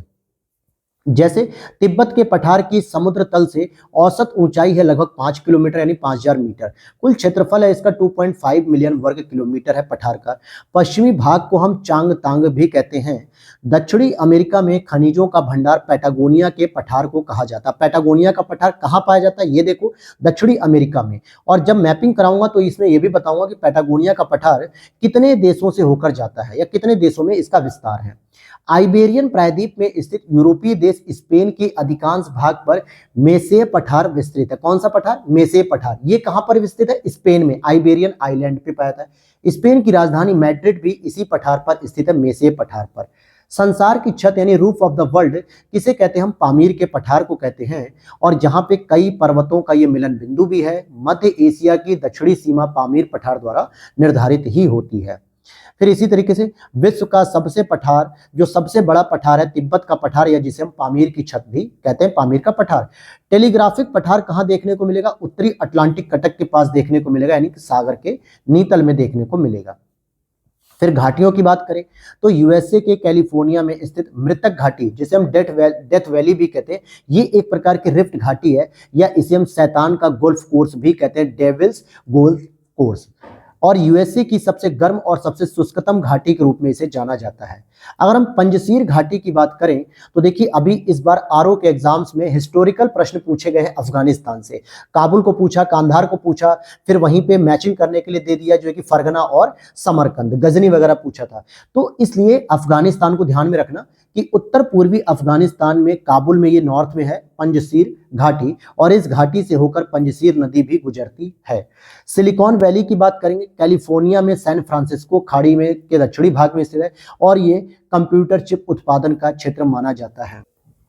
Speaker 1: जैसे तिब्बत के पठार की समुद्र तल से औसत ऊंचाई है लगभग 5 किलोमीटर यानी 5000 मीटर। कुल क्षेत्रफल है इसका 2.5 मिलियन वर्ग किलोमीटर है पठार का। पश्चिमी भाग को हम चांगतांग भी कहते हैं। दक्षिणी अमेरिका में खनिजों का भंडार पैटागोनिया के पठार को कहा जाता है। पैटागोनिया का पठार कहाँ पाया जाता है, ये देखो दक्षिणी अमेरिका में। और जब मैपिंग कराऊंगा तो इसमें यह भी बताऊंगा कि पैटागोनिया का पठार कितने देशों से होकर जाता है या कितने देशों में इसका विस्तार है। आइबेरियन प्रायद्वीप में स्थित यूरोपीय देश स्पेन के अधिकांश भाग पर मेसे पठार विस्तृत है। कौन सा पठार, मेसे पठार। ये कहां पर विस्तृत है, स्पेन में, आइबेरियन आइलैंड पे पाया जाता है। स्पेन की राजधानी मैड्रिड भी इसी पठार पर स्थित है, मेसे पठार पर। संसार की छत यानी रूफ ऑफ द वर्ल्ड किसे कहते हैं, हम पामीर के पठार को कहते हैं। और जहां पे कई पर्वतों का ये मिलन बिंदु भी है। मध्य एशिया की दक्षिणी सीमा पामीर पठार द्वारा निर्धारित ही होती है। फिर इसी तरीके से विश्व का सबसे पठार, जो सबसे बड़ा पठार है, तिब्बत का पठार, या जिसे हम पामीर की छत भी कहते हैं, पामीर का पठार। टेलीग्राफिक पठार कहां देखने को मिलेगा, उत्तरी अटलांटिक कटक के पास देखने को मिलेगा, यानी कि सागर के नीतल में देखने को मिलेगा। फिर घाटियों की बात करें तो यूएसए के कैलिफोर्निया में स्थित मृतक घाटी, जिसे हम डेथ वैली भी कहते हैं, ये एक प्रकार की रिफ्ट घाटी है, या इसे हम शैतान का गोल्फ कोर्स भी कहते हैं, डेविल्स गोल्फ कोर्स। और यूएसए की सबसे गर्म और सबसे शुष्कतम घाटी के रूप में इसे जाना जाता है। अगर हम पंजशीर घाटी की बात करें तो देखिए अभी इस बार आरओ के एग्जाम्स में हिस्टोरिकल प्रश्न पूछे गए हैं अफगानिस्तान से। काबुल को पूछा, कांधार को पूछा, फिर वहीं पे मैचिंग करने के लिए दे दिया जो है कि फरगना और समरकंद, गजनी वगैरह पूछा था। तो इसलिए अफगानिस्तान को ध्यान में रखना कि उत्तर पूर्वी अफगानिस्तान में काबुल में ये नॉर्थ में है पंजशीर घाटी, और इस घाटी से होकर पंजशीर नदी भी गुजरती है। सिलिकॉन वैली की बात करेंगे, कैलिफोर्निया में सैन फ्रांसिस्को खाड़ी में के दक्षिणी भाग में स्थित है, और ये कंप्यूटर चिप उत्पादन का क्षेत्र माना जाता है।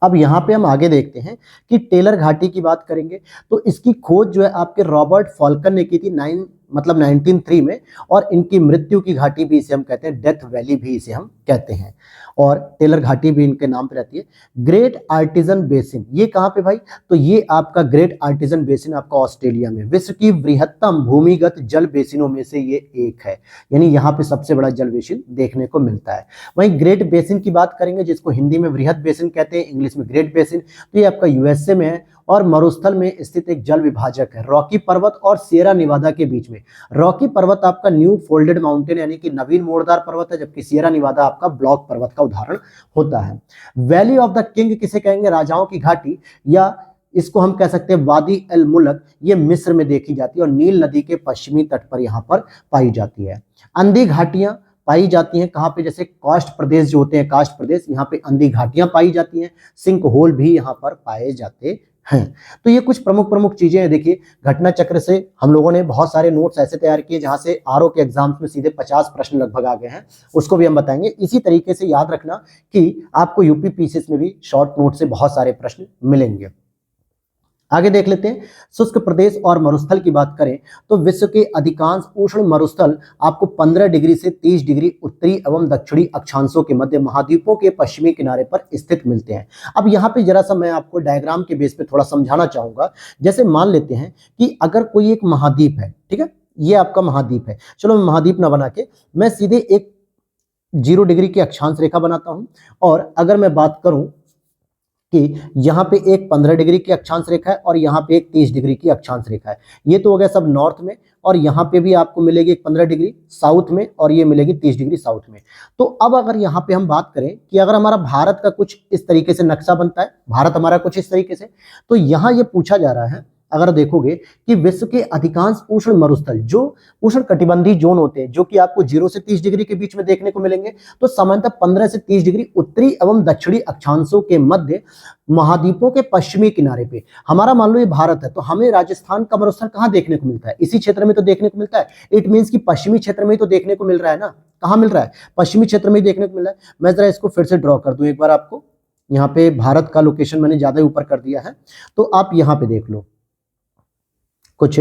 Speaker 1: अब यहाँ पे हम आगे देखते हैं कि टेलर घाटी की बात करेंगे तो इसकी खोज जो है आपके रॉबर्ट फॉल्कन ने की थी 1903 में, और इनकी मृत्यु की घाटी भी इसे हम कहते हैं, डेथ वैली भी इसे हम कहते हैं, और टेलर घाटी भी इनके नाम पे रहती है। ग्रेट आर्टिजन बेसिन, ये कहाँ पे भाई, तो ये आपका ग्रेट आर्टिजन बेसिन आपका ऑस्ट्रेलिया में, विश्व की बृहत्तम भूमिगत जल बेसिनों में से ये एक है, यानी यहाँ पे सबसे बड़ा जल बेसिन देखने को मिलता है। वहीं ग्रेट बेसिन की बात करेंगे, जिसको हिंदी में बृहत बेसिन कहते हैं, इंग्लिश में ग्रेट बेसिन, तो ये आपका यूएसए में है और मरुस्थल में स्थित एक जल विभाजक है, रॉकी पर्वत और सियरा निवादा के बीच में। रॉकी पर्वत आपका न्यू फोल्डेड माउंटेन यानी कि नवीन मोड़दार पर्वत है, जबकि सियरा निवादा आपका ब्लॉक पर्वत का उदाहरण होता है। वैली ऑफ द किंग किसे कहेंगे, राजाओं की घाटी, या इसको हम कह सकते हैं वादी अल मुल्क, ये मिस्र में देखी जाती है और नील नदी के पश्चिमी तट पर यहाँ पर पाई जाती है। अंधी घाटियां पाई जाती हैं कहाँ पे, जैसे कास्ट प्रदेश जो होते हैं, कास्ट प्रदेश, यहाँ पे अंधी घाटियां पाई जाती हैं, सिंक होल भी यहाँ पर पाए जाते हैं। तो ये कुछ प्रमुख प्रमुख चीजें हैं। देखिए घटना चक्र से हम लोगों ने बहुत सारे नोट्स ऐसे तैयार किए जहां से आरओ के एग्जाम्स में सीधे 50 प्रश्न लगभग आ गए हैं, उसको भी हम बताएंगे। इसी तरीके से याद रखना कि आपको यूपी पीसीएस में भी शॉर्ट नोट से बहुत सारे प्रश्न मिलेंगे। आगे देख लेते हैं, शुष्क प्रदेश और मरुस्थल की बात करें तो विश्व के अधिकांश उष्ण मरुस्थल आपको 15 डिग्री से 30 डिग्री उत्तरी एवं दक्षिणी अक्षांशों के मध्य महाद्वीपों के पश्चिमी किनारे पर स्थित मिलते हैं। अब यहाँ पे जरा सा मैं आपको डायग्राम के बेस पे थोड़ा समझाना चाहूंगा। जैसे मान लेते हैं कि अगर कोई एक महाद्वीप है, ठीक है, ये आपका महाद्वीप है, चलो मैं महाद्वीप ना बना के मैं सीधे एक 0 डिग्री की अक्षांश रेखा बनाता हूं, और अगर मैं बात करूं कि यहाँ पे एक 15 डिग्री की अक्षांश रेखा है और यहाँ पे एक 30 डिग्री की अक्षांश रेखा है, ये तो हो गया सब नॉर्थ में, और यहाँ पे भी आपको मिलेगी एक 15 डिग्री साउथ में और ये मिलेगी 30 डिग्री साउथ में। तो अब अगर यहाँ पे हम बात करें कि अगर हमारा भारत का कुछ इस तरीके से नक्शा बनता है, भारत हमारा कुछ इस तरीके से, तो यहाँ ये पूछा जा रहा है, अगर देखोगे कि विश्व के अधिकांश उष्ण मरुस्थल जो उष्ण कटिबंधीय जोन होते हैं, जो कि आपको 0 से 30 डिग्री के बीच में देखने को मिलेंगे, तो सामान्यतः 15 से 30 डिग्री उत्तरी एवं दक्षिणी अक्षांशों के मध्य महाद्वीपों के पश्चिमी किनारे पे। हमारा मान लो ये भारत है, तो हमें राजस्थान का मरुस्थल कहाँ देखने को मिलता है, इसी क्षेत्र में तो देखने को मिलता है। इट मीन्स कि पश्चिमी क्षेत्र में ही तो देखने को मिल रहा है ना, कहाँ मिल रहा है, पश्चिमी क्षेत्र में ही देखने को मिल रहा है। मैं जरा इसको फिर से ड्रॉ कर दूं एक बार आपको, यहाँ पे भारत का लोकेशन मैंने ज्यादा ऊपर कर दिया है, तो आप यहाँ पे देख लो कुछ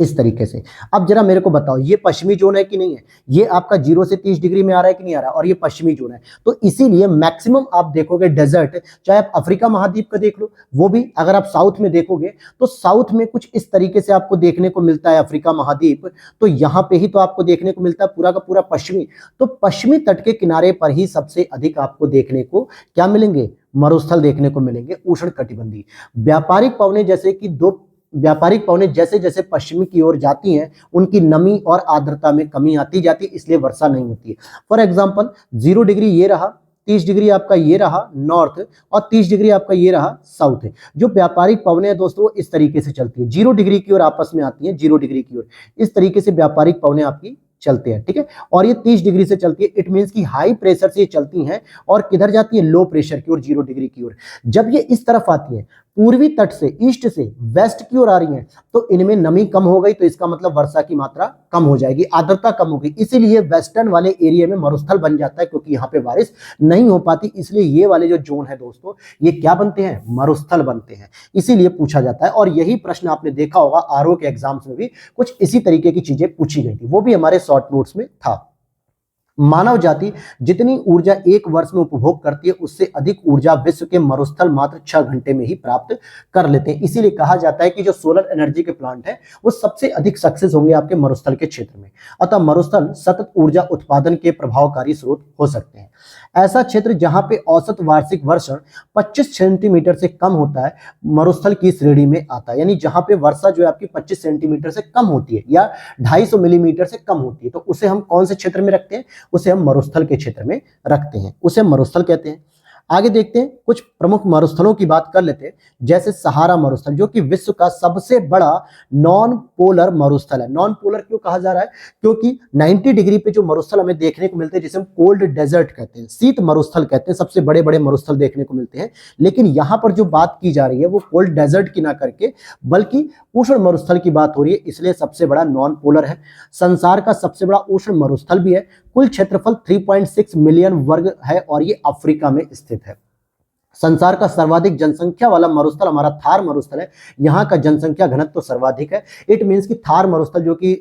Speaker 1: इस तरीके से। अब जरा मेरे को बताओ, ये पश्चिमी जोन है कि नहीं है? ये आपका 0 से 30 डिग्री में आ रहा है कि नहीं आ रहा है? और ये पश्चिमी जोन है, तो इसीलिए मैक्सिमम आप देखोगे डेजर्ट, चाहे आप अफ्रीका महाद्वीप का देख लो, वो भी अगर आप साउथ में देखोगे तो साउथ में कुछ इस तरीके से आपको देखने को मिलता है अफ्रीका महाद्वीप। तो यहाँ पे ही तो आपको देखने को मिलता है पूरा का पूरा पश्चिमी, तो पश्चिमी तट के किनारे पर ही सबसे अधिक आपको देखने को क्या मिलेंगे? मरुस्थल देखने को मिलेंगे, उष्ण कटिबंधीय। व्यापारिक पवनें जैसे कि दो व्यापारिक पवनें जैसे जैसे पश्चिमी की ओर जाती हैं, उनकी नमी और आर्द्रता में कमी आती जाती है, इसलिए वर्षा नहीं होती है। फॉर एग्जांपल 0 डिग्री ये रहा, 30 डिग्री आपका ये रहा नॉर्थ, और 30 डिग्री आपका ये रहा साउथ है। जो व्यापारिक पवनें हैं दोस्तों इस तरीके से चलती है, 0 डिग्री की ओर आपस में आती है, 0 डिग्री की ओर इस तरीके से व्यापारिक पवनें आपकी चलते हैं, ठीक है। और ये 30 डिग्री से चलती है, इट मींस कि हाई प्रेशर से ये चलती हैं और किधर जाती है? लो प्रेशर की ओर, 0 डिग्री की ओर। जब ये इस तरफ आती है, पूर्वी तट से ईस्ट से वेस्ट की ओर आ रही हैं, तो इनमें नमी कम हो गई, तो इसका मतलब वर्षा की मात्रा कम हो जाएगी, आर्द्रता कम होगी, इसीलिए वेस्टर्न वाले एरिया में मरुस्थल बन जाता है, क्योंकि यहाँ पे बारिश नहीं हो पाती, इसलिए ये वाले जो जोन है दोस्तों ये क्या बनते हैं? मरुस्थल बनते हैं, इसीलिए पूछा जाता है। और यही प्रश्न आपने देखा होगा आरओ के एग्जाम्स में भी कुछ इसी तरीके की चीजें पूछी गई थी, वो भी हमारे शॉर्ट नोट्स में था। मानव जाति जितनी ऊर्जा एक वर्ष में उपभोग करती है, उससे अधिक ऊर्जा विश्व के मरुस्थल मात्र 6 घंटे में ही प्राप्त कर लेते हैं। इसीलिए कहा जाता है कि जो सोलर एनर्जी के प्लांट है वो सबसे अधिक सक्सेस होंगे आपके मरुस्थल के क्षेत्र में। अतः मरुस्थल सतत ऊर्जा उत्पादन के प्रभावकारी स्रोत हो सकते हैं। ऐसा क्षेत्र जहां पे औसत वार्षिक वर्षण 25 सेंटीमीटर से कम होता है, मरुस्थल की श्रेणी में आता है। यानी जहां पे वर्षा जो है आपकी 25 सेंटीमीटर से कम होती है या 250 मिलीमीटर से कम होती है, तो उसे हम कौन से क्षेत्र में रखते हैं? उसे हम मरुस्थल के क्षेत्र में रखते हैं, उसे हम मरुस्थल कहते हैं। आगे देखते हैं, कुछ प्रमुख मरुस्थलों की बात कर लेते हैं, जैसे सहारा मरुस्थल जो कि विश्व का सबसे बड़ा नॉन पोलर मरुस्थल है। नॉन पोलर क्यों कहा जा रहा है? क्योंकि 90 डिग्री पे जो मरुस्थल हमें देखने को मिलते हैं, जिसे हम कोल्ड डेजर्ट कहते हैं, शीत मरुस्थल कहते हैं, सबसे बड़े बड़े मरुस्थल देखने को मिलते हैं। लेकिन यहां पर जो बात की जा रही है वो कोल्ड डेजर्ट की ना करके बल्कि उष्ण मरुस्थल की बात हो रही है, इसलिए सबसे बड़ा नॉन पोलर है। संसार का सबसे बड़ा उष्ण मरुस्थल भी है। कुल क्षेत्रफल 3.6 मिलियन वर्ग है और ये अफ्रीका में स्थित है। संसार का सर्वाधिक जनसंख्या वाला मरुस्थल हमारा थार मरुस्थल है। यहाँ का जनसंख्या घनत्व तो सर्वाधिक है। इट मींस कि थार मरुस्थल जो कि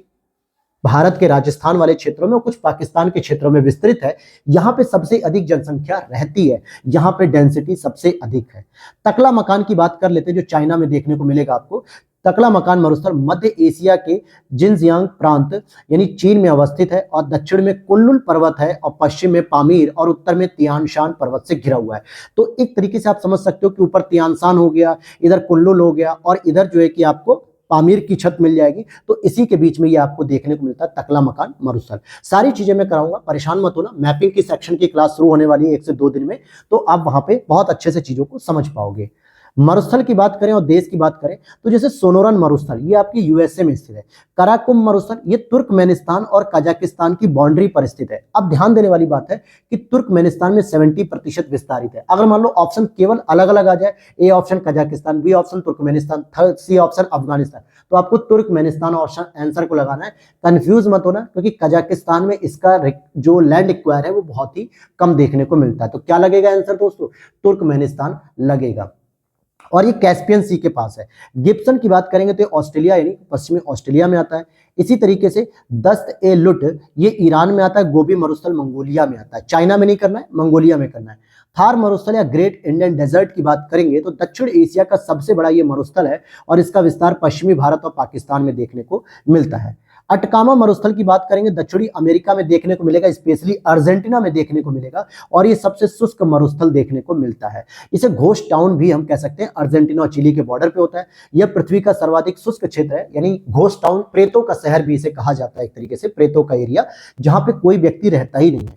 Speaker 1: भारत के राजस्थान वाले क्षेत्रों में और कुछ पाकिस्तान के क्षेत्रों में विस्तृत है, यहाँ पे सबसे अधिक जनसंख्या रहती है, यहाँ पे डेंसिटी सबसे अधिक है। तकला मकान की बात कर लेते हैं, जो चाइना में देखने को मिलेगा आपको। तकला मकान मरुस्थल मध्य एशिया के जिनजियांग प्रांत यानी चीन में अवस्थित है और दक्षिण में कुनलुन पर्वत है और पश्चिम में पामीर और उत्तर में तियानशान पर्वत से घिरा हुआ है। तो एक तरीके से आप समझ सकते हो कि ऊपर तियानशान हो गया, इधर कुनलुन हो गया और इधर जो है कि आपको पामीर की छत मिल जाएगी। तो इसी के बीच में ये आपको देखने को मिलता है तकला मकान मरुस्थल। सारी चीजें मैं कराऊंगा, परेशान मत होना। मैपिंग की सेक्शन की क्लास शुरू होने वाली है 1 से 2 दिन में, तो आप वहां पे बहुत अच्छे से चीजों को समझ पाओगे। मरुस्थल की बात करें और देश की बात करें तो जैसे सोनोरन मरुस्थल ये आपकी यूएसए में स्थित है। कराकुम मरुस्थल ये तुर्कमेनिस्तान और कजाकिस्तान की बाउंड्री पर स्थित है। अब ध्यान देने वाली बात है कि तुर्कमेनिस्तान में 70% विस्तारित है। अगर मान लो ऑप्शन केवल अलग अलग आ जाए, A option Kazakhstan, B option Turkmenistan, third C option Afghanistan, तो आपको तुर्कमेनिस्तान ऑप्शन आंसर को लगाना है। कंफ्यूज मत होना, क्योंकि कजाकिस्तान में इसका जो लैंड एक्वायर है वो बहुत ही कम देखने को मिलता है। तो क्या लगेगा आंसर दोस्तों? तुर्कमेनिस्तान लगेगा। और ये कैस्पियन सी के पास है। गिब्सन की बात करेंगे तो ऑस्ट्रेलिया यानी पश्चिमी ऑस्ट्रेलिया में आता है। इसी तरीके से दस्त ए लुट ये ईरान में आता है। गोबी मरुस्थल मंगोलिया में आता है। चाइना में नहीं करना है, मंगोलिया में करना है। थार मरुस्थल या ग्रेट इंडियन डेजर्ट की बात करेंगे तो दक्षिण एशिया का सबसे बड़ा ये मरुस्थल है और इसका विस्तार पश्चिमी भारत और पाकिस्तान में देखने को मिलता है। अटकामा मरुस्थल की बात करेंगे दक्षिणी अमेरिका में देखने को मिलेगा, स्पेशली अर्जेंटीना में देखने को मिलेगा और ये सबसे शुष्क मरुस्थल देखने को मिलता है। इसे घोस्ट टाउन भी हम कह सकते हैं, अर्जेंटीना और चिली के बॉर्डर पे होता है। यह पृथ्वी का सर्वाधिक शुष्क क्षेत्र है, यानी घोस्ट टाउन, प्रेतों का शहर भी इसे कहा जाता है, एक तरीके से प्रेतों का एरिया जहां पे कोई व्यक्ति रहता ही नहीं है।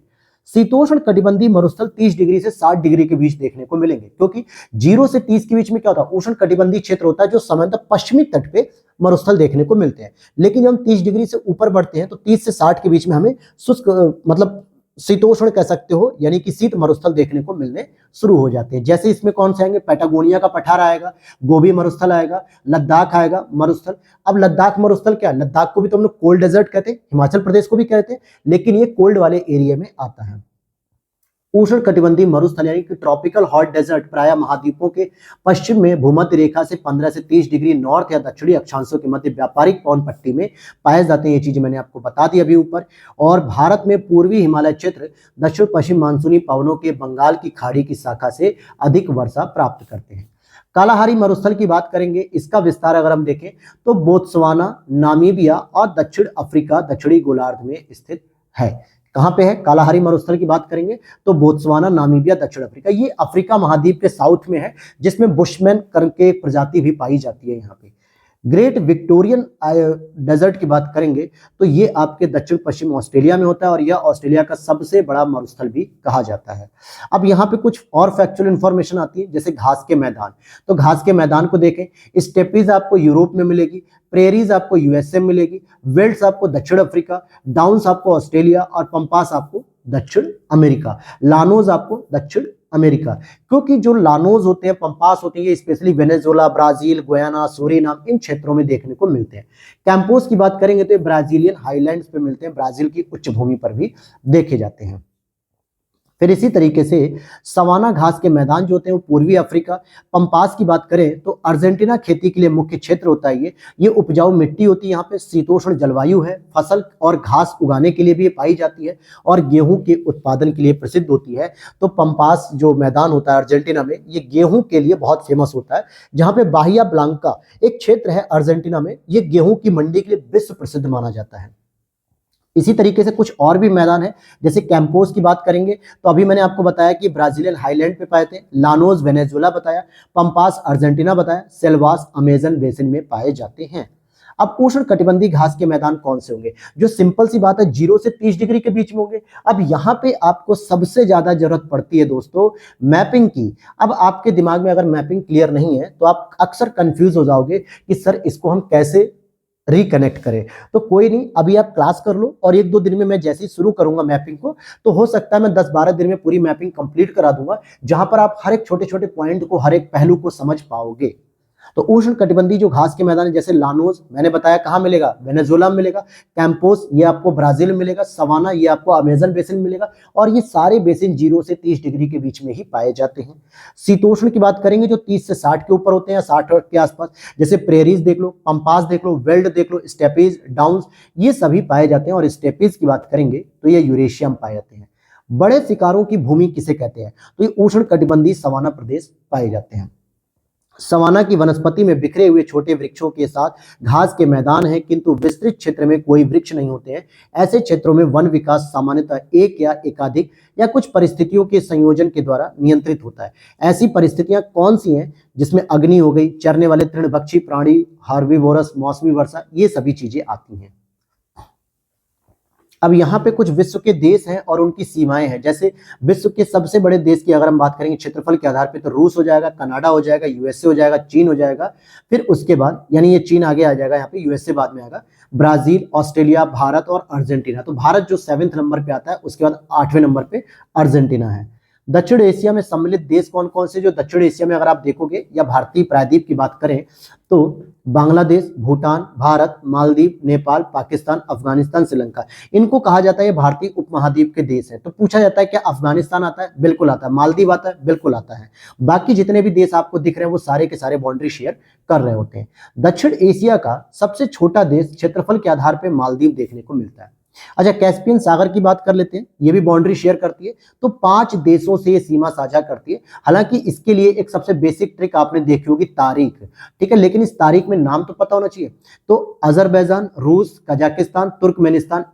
Speaker 1: शीतोष्ण कटिबंधीय मरुस्थल 30 डिग्री से 60 डिग्री के बीच देखने को मिलेंगे, क्योंकि 0 से 30 के बीच में क्या होता है? उष्ण कटिबंधीय क्षेत्र होता है, जो सामान्यतः पश्चिमी तट पे मरुस्थल देखने को मिलते हैं। लेकिन जब हम 30 डिग्री से ऊपर बढ़ते हैं तो 30 से 60 के बीच में हमें शुष्क मतलब शीतोष्ण कह सकते हो, यानी कि शीत मरुस्थल देखने को मिलने शुरू हो जाते हैं। जैसे इसमें कौन से आएंगे? पैटागोनिया का पठार आएगा, गोबी मरुस्थल आएगा, लद्दाख आएगा मरुस्थल। अब लद्दाख मरुस्थल क्या है? लद्दाख को भी तो हम लोग कोल्ड डेजर्ट कहते हैं, हिमाचल प्रदेश को भी कहते हैं, लेकिन ये कोल्ड वाले एरिया में आता है। उष्ण कटिबंधीय मरुस्थल यानी कि ट्रॉपिकल हॉट डेजर्ट प्रायः महाद्वीपों के पश्चिम में भूमध्य रेखा से 15 से 30 डिग्री नॉर्थ या दक्षिणी अक्षांशों के मध्य व्यापारिक पवन पट्टी में पाए जाते हैं। ये चीजें मैंने आपको बता दी अभी ऊपर। और भारत में पूर्वी हिमालय क्षेत्र दक्षिण पश्चिम मानसूनी पवनों के बंगाल की खाड़ी की शाखा से अधिक वर्षा प्राप्त करते हैं। कालाहारी मरुस्थल की बात करेंगे, इसका विस्तार अगर हम देखें तो बोत्सवाना, नामीबिया और दक्षिण अफ्रीका दक्षिणी गोलार्ध में स्थित है। कहां पे है? कालाहारी मरुस्थल की बात करेंगे तो बोत्सवाना, नामीबिया, दक्षिण अफ्रीका, ये अफ्रीका महाद्वीप के साउथ में है, जिसमें बुशमैन करके प्रजाति भी पाई जाती है यहाँ पे। ग्रेट विक्टोरियन डेजर्ट की बात करेंगे तो ये आपके दक्षिण पश्चिम ऑस्ट्रेलिया में होता है और यह ऑस्ट्रेलिया का सबसे बड़ा मरुस्थल भी कहा जाता है। अब यहाँ पे कुछ और फैक्चुअल इंफॉर्मेशन आती है, जैसे घास के मैदान। तो घास के मैदान को देखें, स्टेपीज आपको यूरोप में मिलेगी, प्रेरीज आपको यूएसए में मिलेगी, वेल्ट्स आपको दक्षिण अफ्रीका, डाउन्स आपको ऑस्ट्रेलिया और पंपास आपको दक्षिण अमेरिका, लानोज आपको दक्षिण अमेरिका। क्योंकि जो लानोज होते हैं, पंपास होते हैं, ये specially Venezuela, Brazil, Guyana, Suriname इन क्षेत्रों में देखने को मिलते हैं। कैंपोस की बात करेंगे तो ये ब्राजीलियन हाईलैंड्स पे मिलते हैं, ब्राजील की उच्च भूमि पर भी देखे जाते हैं। फिर इसी तरीके से सवाना घास के मैदान जो होते हैं वो पूर्वी अफ्रीका। पंपास की बात करें तो अर्जेंटीना खेती के लिए मुख्य क्षेत्र होता है। ये उपजाऊ मिट्टी होती है, यहाँ पे शीतोष्ण जलवायु है, फसल और घास उगाने के लिए भी पाई जाती है और गेहूं के उत्पादन के लिए प्रसिद्ध होती है। तो पंपास जो मैदान होता है अर्जेंटीना में, ये गेहूं के लिए बहुत फेमस होता है। जहाँ पे बाहिया ब्लांका एक क्षेत्र है अर्जेंटीना में, ये गेहूं की मंडी के लिए विश्व प्रसिद्ध माना जाता है। इसी तरीके से कुछ और भी मैदान है, जैसे कैंपोस की बात करेंगे तो अभी मैंने आपको बताया कि ब्राजीलियन हाईलैंड पे पाए थे, लानोज वेनेजुएला बताया, पंपास अर्जेंटीना बताया, सेल्वास अमेजन बेसिन में पाए जाते हैं। अब उष्ण कटिबंधीय घास के मैदान कौन से होंगे? जो सिंपल सी बात है 0 से 30 डिग्री के बीच में होंगे। अब यहाँ पे आपको सबसे ज्यादा जरूरत पड़ती है दोस्तों मैपिंग की। अब आपके दिमाग में अगर मैपिंग क्लियर नहीं है तो आप अक्सर कंफ्यूज हो जाओगे कि सर इसको हम कैसे रिकनेक्ट करें। तो कोई नहीं, अभी आप क्लास कर लो और 1-2 दिन में मैं जैसे ही शुरू करूंगा मैपिंग को, तो हो सकता है मैं 10-12 दिन में पूरी मैपिंग कंप्लीट करा दूंगा, जहां पर आप हर एक छोटे छोटे पॉइंट को, हर एक पहलू को समझ पाओगे। तो उष्ण कटिबंधीय जो घास के मैदान है, जैसे लानोज मैंने बताया कहाँ मिलेगा, वेनेजुएला में मिलेगा, कैंपोस ये आपको ब्राजील में मिलेगा, सवाना ये आपको अमेजन बेसिन में मिलेगा, और ये सारे बेसिन 0 से 30 डिग्री के बीच में ही पाए जाते हैं। शीतोष्ण की बात करेंगे जो 30 से 60 के ऊपर होते हैं, 60 के आसपास, जैसे प्रेरीज देख लो, पंपास देख लो, वेल्ड देख लो, स्टेपीज, डाउन्स, ये सभी पाए जाते हैं। और स्टेपीज की बात करेंगे तो ये यूरेशिया में पाए जाते हैं। बड़े शिकारों की भूमि किसे कहते हैं? तो ये उष्ण कटिबंधीय सवाना प्रदेश पाए जाते हैं। सवाना की वनस्पति में बिखरे हुए छोटे वृक्षों के साथ घास के मैदान हैं, किंतु विस्तृत क्षेत्र में कोई वृक्ष नहीं होते हैं। ऐसे क्षेत्रों में वन विकास सामान्यतः एक या एकाधिक या कुछ परिस्थितियों के संयोजन के द्वारा नियंत्रित होता है। ऐसी परिस्थितियां कौन सी हैं? जिसमें अग्नि हो गई, चरने वाले तृणभक्षी प्राणी, हार्बीवोरस, मौसमी वर्षा, ये सभी चीजें आती हैं। अब यहाँ पे कुछ विश्व के देश हैं और उनकी सीमाएं हैं। जैसे विश्व के सबसे बड़े देश की अगर हम बात करेंगे क्षेत्रफल के आधार पे, तो रूस हो जाएगा, कनाडा हो जाएगा, यूएसए हो जाएगा, चीन हो जाएगा। फिर उसके बाद यानी ये चीन आगे आ जाएगा, यहाँ पे यूएसए बाद में आएगा, ब्राजील, ऑस्ट्रेलिया, भारत और अर्जेंटीना। तो भारत जो 7वें नंबर पे आता है, उसके बाद 8वें नंबर पे अर्जेंटीना है। दक्षिण एशिया में सम्मिलित देश कौन कौन से? जो दक्षिण एशिया में अगर आप देखोगे या भारतीय प्रायद्वीप की बात करें तो बांग्लादेश, भूटान, भारत, मालदीव, नेपाल, पाकिस्तान, अफगानिस्तान, श्रीलंका, इनको कहा जाता है ये भारतीय उपमहाद्वीप के देश हैं। तो पूछा जाता है क्या अफगानिस्तान आता है? बिल्कुल आता है। मालदीव आता है? बिल्कुल आता है। बाकी जितने भी देश आपको दिख रहे हैं वो सारे के सारे बाउंड्री शेयर कर रहे होते हैं। दक्षिण एशिया का सबसे छोटा देश क्षेत्रफल के आधार पर मालदीव देखने को मिलता है। अच्छा, कैस्पियन सागर की बात कर लेते हैं, ये भी बाउंड्री शेयर करती है। तो 5 देशों से ये सीमा साझा करती है। हालांकि इसके लिए एक सबसे बेसिक ट्रिक आपने देखी होगी, तारीख, ठीक है, लेकिन इस तारीख में नाम तो पता होना चाहिए। तो अजरबैजान, रूस, कजाकिस्तान, तुर्कमेनिस्तान,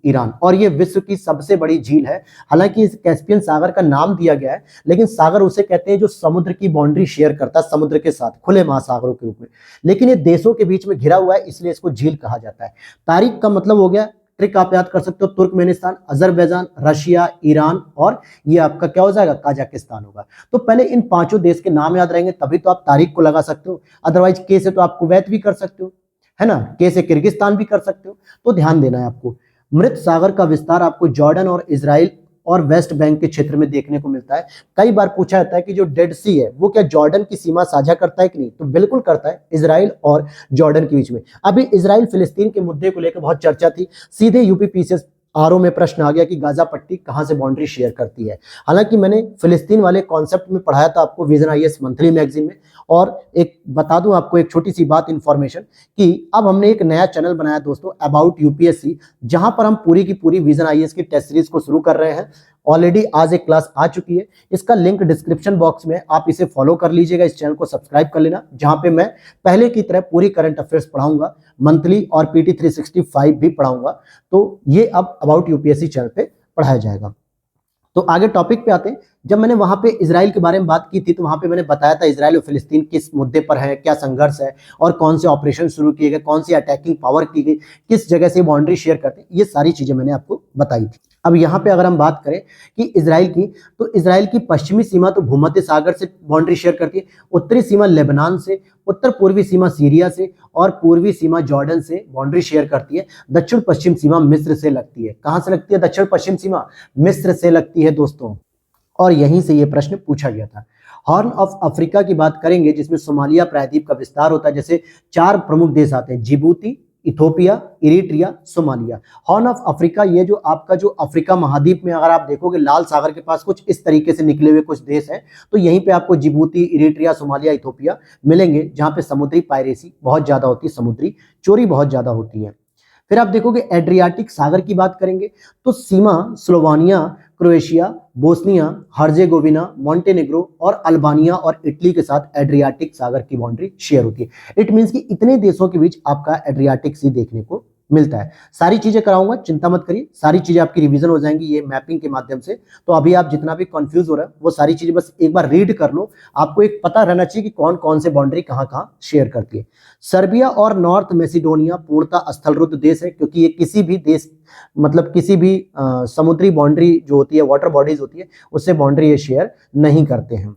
Speaker 1: ईरान, और ये विश्व की सबसे बड़ी झील है। हालांकि इस कैस्पियन सागर का नाम दिया गया है, लेकिन सागर उसे कहते हैं जो समुद्र की बाउंड्री शेयर करता है समुद्र के साथ, खुले महासागरों के रूप में। लेकिन ये देशों के बीच में घिरा हुआ है, इसलिए इसको झील कहा जाता है। तारीख का मतलब हो गया, ट्रिक आप याद कर सकते हो, तुर्कमेनिस्तान, अजरबैजान, रशिया, ईरान, और ये आपका क्या हो जाएगा, कजाकिस्तान होगा। तो पहले इन 5 देश के नाम याद रहेंगे, तभी तो आप तारीख को लगा सकते हो। अदरवाइज के से तो आप कुवैत भी कर सकते हो, है ना, के से किर्गिस्तान भी कर सकते हो। तो ध्यान देना है आपको। मृत सागर का विस्तार आपको जॉर्डन और इजराइल और वेस्ट बैंक के क्षेत्र में देखने को मिलता है। कई बार पूछा जाता है कि जो डेड सी है वो क्या जॉर्डन की सीमा साझा करता है कि नहीं? तो बिल्कुल करता है, इजराइल और जॉर्डन के बीच में। अभी इजराइल फिलिस्तीन के मुद्दे को लेकर बहुत चर्चा थी, सीधे यूपी पीसीएस आरओ में प्रश्न आ गया कि गाजा पट्टी कहां से बाउंड्री शेयर करती है। हालांकि मैंने फिलिस्तीन वाले कॉन्सेप्ट में पढ़ाया था आपको विजन आईएएस मंथली मैगजीन में। और एक बता दूं आपको एक छोटी सी बात इंफॉर्मेशन कि अब हमने एक नया चैनल बनाया दोस्तों अबाउट यूपीएससी, जहां पर हम पूरी की पूरी विजन आईएएस की टेस्ट सीरीज को शुरू कर रहे हैं। ऑलरेडी आज एक क्लास आ चुकी है, इसका लिंक डिस्क्रिप्शन बॉक्स में, आप इसे फॉलो कर लीजिएगा, इस चैनल को सब्सक्राइब कर लेना, जहां पे मैं पहले की तरह पूरी करंट अफेयर्स पढ़ाऊंगा, मंथली और पीटी 365 भी पढ़ाऊंगा। तो ये अब अबाउट यूपीएससी चैनल पे पढ़ाया जाएगा। तो आगे टॉपिक पे आते हैं। जब मैंने वहां पे इजराइल के बारे में बात की थी तो वहां पे मैंने बताया था इजराइल और फिलिस्तीन किस मुद्दे पर है, क्या संघर्ष है और कौन से ऑपरेशन शुरू किए गए, कौन सी अटैकिंग पावर की गई, किस जगह से बाउंड्री शेयर करते हैं, ये सारी चीजें मैंने आपको बताई थी। अब यहाँ पे अगर हम बात करें कि इजराइल की, तो इजराइल की पश्चिमी सीमा तो भूमध्य सागर से बाउंड्री शेयर करती है, उत्तरी सीमा लेबनान से, उत्तर पूर्वी सीमा सीरिया से और पूर्वी सीमा जॉर्डन से बाउंड्री शेयर करती है। दक्षिण पश्चिम सीमा मिस्र से लगती है। कहां से लगती है दक्षिण पश्चिम सीमा? मिस्र से लगती है दोस्तों। और यहीं से यह प्रश्न पूछा गया था। हॉर्न ऑफ अफ्रीका की बात करेंगे जिसमें सोमालिया प्रायद्वीप का विस्तार होता है। जैसे 4 प्रमुख देश आते हैं, Djibouti, Ethiopia, Eritrea, Somalia. Horn of Africa, ये जो आपका जो अफ्रीका महाद्वीप में अगर आप देखोगे लाल सागर के पास कुछ इस तरीके से निकले हुए कुछ देश हैं, तो यहीं पे आपको जिबूती, इरिट्रिया, सोमालिया, इथोपिया मिलेंगे, जहां पे समुद्री पायरेसी बहुत ज्यादा होती है, समुद्री चोरी बहुत ज्यादा होती है। फिर आप देखोगे एड्रियाटिक सागर की बात करेंगे तो सीमा Slovenia, Croatia, Bosnia, Herzegovina, Montenegro और अल्बानिया और इटली के साथ एड्रियाटिक सागर की बाउंड्री शेयर होती है। इट मींस कि इतने देशों के बीच आपका एड्रियाटिक सी देखने को मिलता है। सारी चीजें कराऊंगा, चिंता मत करिए, सारी चीजें आपकी रिवीजन हो जाएंगी ये मैपिंग के माध्यम से। तो अभी आप जितना भी कंफ्यूज हो रहा है वो सारी चीजें बस एक बार रीड कर लो, आपको एक पता रहना चाहिए कि कौन कौन से बाउंड्री कहां कहां शेयर करती है। सर्बिया और नॉर्थ मैसिडोनिया पूर्णतः स्थलरुद्ध देश है, क्योंकि ये किसी भी देश मतलब किसी भी समुद्री बाउंड्री जो होती है, वाटर बॉडीज होती है, उससे बाउंड्री ये शेयर नहीं करते हैं।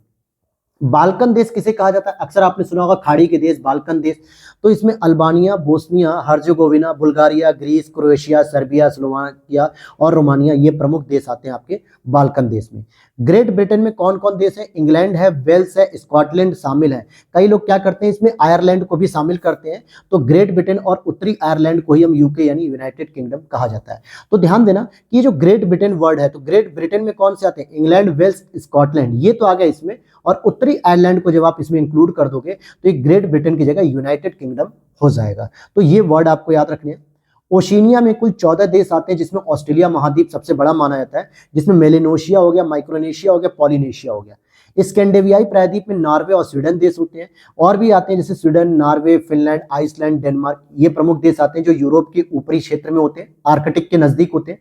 Speaker 1: बाल्कन देश किसे कहा जाता है? अक्सर आपने सुना होगा खाड़ी के देश, बाल्कन देश। तो इसमें Albania, Bosnia, Herzegovina, Bulgaria, Greece, Croatia, Serbia, Slovakia और रोमानिया, ये प्रमुख देश आते हैं आपके बाल्कन देश में। ग्रेट ब्रिटेन में कौन कौन देश है? इंग्लैंड है, वेल्स है, स्कॉटलैंड शामिल है। कई लोग क्या करते हैं इसमें आयरलैंड को भी शामिल करते हैं। तो ग्रेट ब्रिटेन और उत्तरी आयरलैंड को ही हम यूके यानी यूनाइटेड किंगडम कहा जाता है। तो ध्यान देना कि ये जो ग्रेट ब्रिटेन वर्ड है, तो ग्रेट ब्रिटेन में कौन से आते हैं? इंग्लैंड, वेल्स, स्कॉटलैंड, ये तो आ गया इसमें। और उत्तरी आयरलैंड को जब आप इसमें इंक्लूड कर दोगे तो ये ग्रेट ब्रिटेन की जगह यूनाइटेड किंगडम हो जाएगा। तो ये वर्ड आपको याद रखने हैं। ओशिनिया में कुल 14 देश आते हैं, जिसमें ऑस्ट्रेलिया महाद्वीप सबसे बड़ा माना जाता है, जिसमें मेलेनोशिया हो गया, माइक्रोनेशिया हो गया, पॉलिनेशिया हो गया। स्कैंडिनेवियाई प्रायद्वीप में नॉर्वे और स्वीडन देश होते हैं, और भी आते हैं जैसे Sweden, Norway, Finland, Iceland, Denmark, ये प्रमुख देश आते हैं जो यूरोप के ऊपरी क्षेत्र में होते हैं, आर्कटिक के नजदीक होते हैं।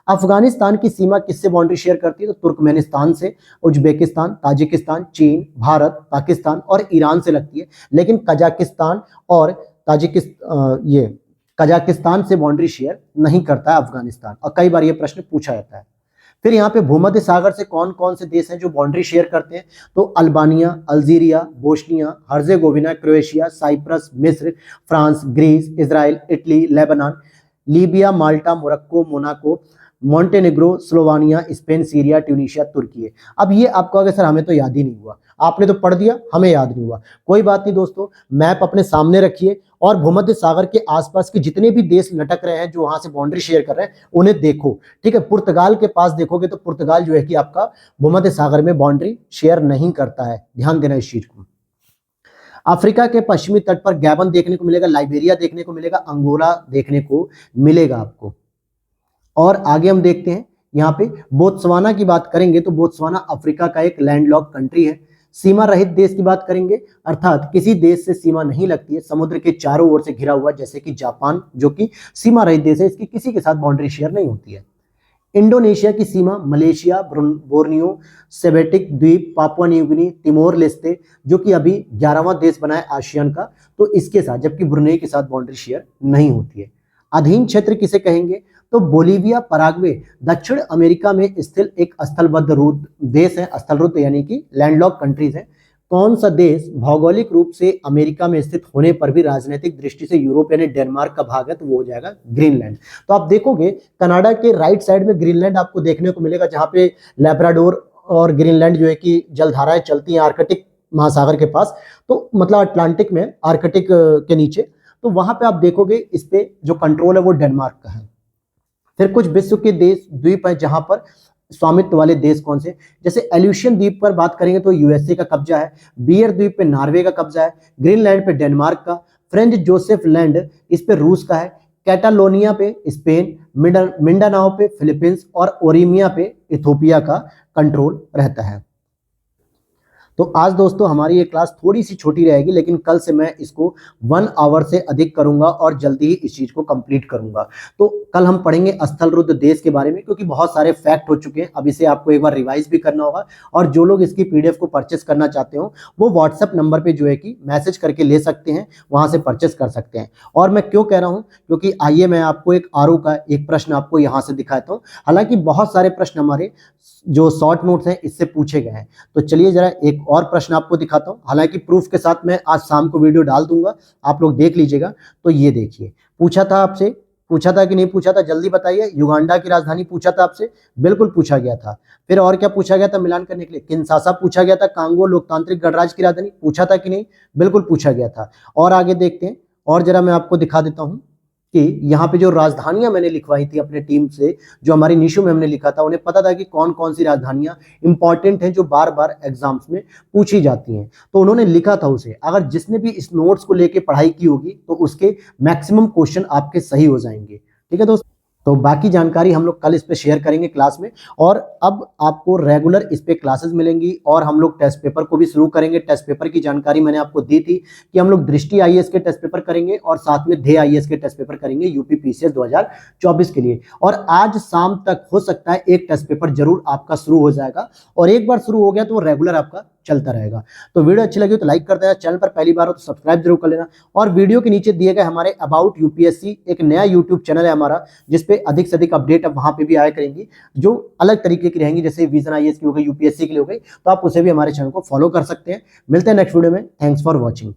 Speaker 1: अफगानिस्तान की सीमा किससे बाउंड्री शेयर करती है? तो तुर्कमेनिस्तान से, उज्बेकिस्तान, ताजिकिस्तान, चीन, भारत, पाकिस्तान और ईरान से लगती है। लेकिन कजाकिस्तान और कजाकिस्तान से बाउंड्री शेयर नहीं करता है अफगानिस्तान, और कई बार ये प्रश्न पूछा जाता है। फिर यहाँ पे भूमध्य सागर से कौन कौन से देश हैं जो बाउंड्री शेयर करते हैं? तो Albania, Algeria, Bosnia, Herzegovina, Croatia, Cyprus, मिस्र, France, Greece, Israel, Italy, Lebanon, Libya, Malta, Morocco, Monaco, Montenegro, Slovenia, Spain, Syria, Tunisia, तुर्की है। अब ये आपको अगर सर हमें तो याद ही नहीं हुआ, आपने तो पढ़ दिया, हमें याद नहीं हुआ, कोई बात नहीं दोस्तों, मैप अपने सामने रखिए और भूमध्य सागर के आसपास के जितने भी देश लटक रहे हैं जो वहां से बाउंड्री शेयर कर रहे हैं उन्हें देखो, ठीक है। पुर्तगाल के पास देखोगे तो पुर्तगाल जो है कि आपका भूमध्य सागर में बाउंड्री शेयर नहीं करता है, ध्यान देना इस चीज को। अफ्रीका के पश्चिमी तट पर गैबन देखने को मिलेगा, लाइबेरिया देखने को मिलेगा, अंगोला देखने को मिलेगा आपको। और आगे हम देखते हैं यहाँ पे बोत्सवाना की बात करेंगे तो बोत्सवाना अफ्रीका का एक लैंडलॉक कंट्री है। सीमा रहित देश की बात करेंगे, अर्थात किसी देश से सीमा नहीं लगती है, समुद्र के चारों ओर से घिरा हुआ, जैसे कि जापान जो कि सीमा रहित देश है, इसकी किसी के साथ बाउंड्री शेयर नहीं होती है। इंडोनेशिया की सीमा मलेशिया, बोर्नियो, सेबेटिक द्वीप, Papua New Guinea, Timor Leste जो कि अभी 11वां देश बना है आसियान का, तो इसके साथ, जबकि ब्रुनेई के साथ बाउंड्री शेयर नहीं होती है। अधीन क्षेत्र किसे कहेंगे? तो बोलीविया, पराग्वे दक्षिण अमेरिका में स्थित एक स्थलबद्ध देश है, स्थलरुद्ध यानी कि लैंडलॉक कंट्रीज है। कौन सा देश भौगोलिक रूप से अमेरिका में स्थित होने पर भी राजनीतिक दृष्टि से यूरोप यानी डेनमार्क का भाग है? तो वो हो जाएगा ग्रीनलैंड। तो आप देखोगे कनाडा के राइट साइड में ग्रीनलैंड आपको देखने को मिलेगा, जहां पे लैब्राडोर और ग्रीनलैंड जो है कि जलधाराएं चलती हैं आर्कटिक महासागर के पास, तो मतलब अटलांटिक में, आर्कटिक के नीचे, तो वहां पे आप देखोगे इस पे जो कंट्रोल है वो डेनमार्क का है। फिर कुछ विश्व के देश द्वीप हैं जहां पर स्वामित्व वाले देश कौन से, जैसे एल्यूशियन द्वीप पर बात करेंगे तो यूएसए का कब्जा है, बियर द्वीप पे नॉर्वे का कब्जा है, ग्रीनलैंड पे डेनमार्क का, फ्रेंच जोसेफ लैंड इस पे रूस का है, कैटालोनिया पे स्पेन, मिंडानाओ पे फिलीपींस और ओरिमिया पे इथोपिया का कंट्रोल रहता है। तो आज दोस्तों हमारी ये क्लास थोड़ी सी छोटी रहेगी, लेकिन कल से मैं इसको 1 आवर से अधिक करूंगा और जल्दी ही इस चीज को कंप्लीट करूंगा। तो कल हम पढ़ेंगे स्थलरुद्ध देश के बारे में, क्योंकि बहुत सारे फैक्ट हो चुके हैं। अब इसे आपको एक बार रिवाइज भी करना होगा, और जो लोग इसकी पीडीएफ को परचेस करना चाहते हो वो व्हाट्सएप नंबर पे जो है कि मैसेज करके ले सकते हैं, वहां से परचेस कर सकते हैं। और मैं क्यों कह रहा हूं, क्योंकि आइए मैं आपको एक आरओ का एक प्रश्न आपको यहां से दिखाता हूं। हालांकि बहुत सारे प्रश्न हमारे जो शॉर्ट नोट्स हैं इससे पूछे गए हैं, तो चलिए जरा एक और प्रश्न आपको दिखाता हूं। हालांकि प्रूफ के साथ मैं आज शाम को वीडियो डाल दूंगा, आप लोग देख लीजिएगा। तो ये देखिए, पूछा था आपसे, पूछा था कि नहीं पूछा था, जल्दी बताइए। युगांडा की राजधानी पूछा था आपसे, बिल्कुल पूछा गया था। फिर और क्या पूछा गया था मिलान करने के लिए, किन्शासा पूछा गया था, कांगो लोकतांत्रिक गणराज्य की राजधानी पूछा था कि नहीं, बिल्कुल पूछा गया था। और आगे देखते हैं, और जरा मैं आपको दिखा देता हूं कि यहाँ पे जो राजधानियां मैंने लिखवाई थी अपने टीम से, जो हमारी निशु मैम ने लिखा था, उन्हें पता था कि कौन कौन सी राजधानियां इंपॉर्टेंट हैं जो बार बार एग्जाम्स में पूछी जाती हैं। तो उन्होंने लिखा था उसे, अगर जिसने भी इस नोट्स को लेके पढ़ाई की होगी तो उसके मैक्सिमम क्वेश्चन आपके सही हो जाएंगे। ठीक है दोस्तों, तो बाकी जानकारी हम लोग कल इस पे शेयर करेंगे क्लास में। और अब आपको रेगुलर इस पे क्लासेस मिलेंगी, और हम लोग टेस्ट पेपर को भी शुरू करेंगे। टेस्ट पेपर की जानकारी मैंने आपको दी थी कि हम लोग दृष्टि आईएएस के टेस्ट पेपर करेंगे, और साथ में ध्येय आईएएस के टेस्ट पेपर करेंगे यूपी पीसीएस 2024 के लिए। और आज शाम तक हो सकता है एक टेस्ट पेपर जरूर आपका शुरू हो जाएगा, और एक बार शुरू हो गया तो वो रेगुलर आपका चलता रहेगा। तो वीडियो अच्छी लगी तो लाइक कर देना, चैनल पर पहली बार हो तो सब्सक्राइब जरूर कर लेना। और वीडियो के नीचे दिए गए हमारे अबाउट यूपीएससी एक नया यूट्यूब चैनल है हमारा, जिसपे अधिक से अधिक अपडेट अब वहां पे भी आया करेंगी, जो अलग तरीके की रहेंगी, जैसे विजन आईएएस की हो गई, यूपीएससी की हो गई। तो आप उसे भी हमारे चैनल को फॉलो कर सकते हैं। मिलते हैं नेक्स्ट वीडियो में। Thanks for watching.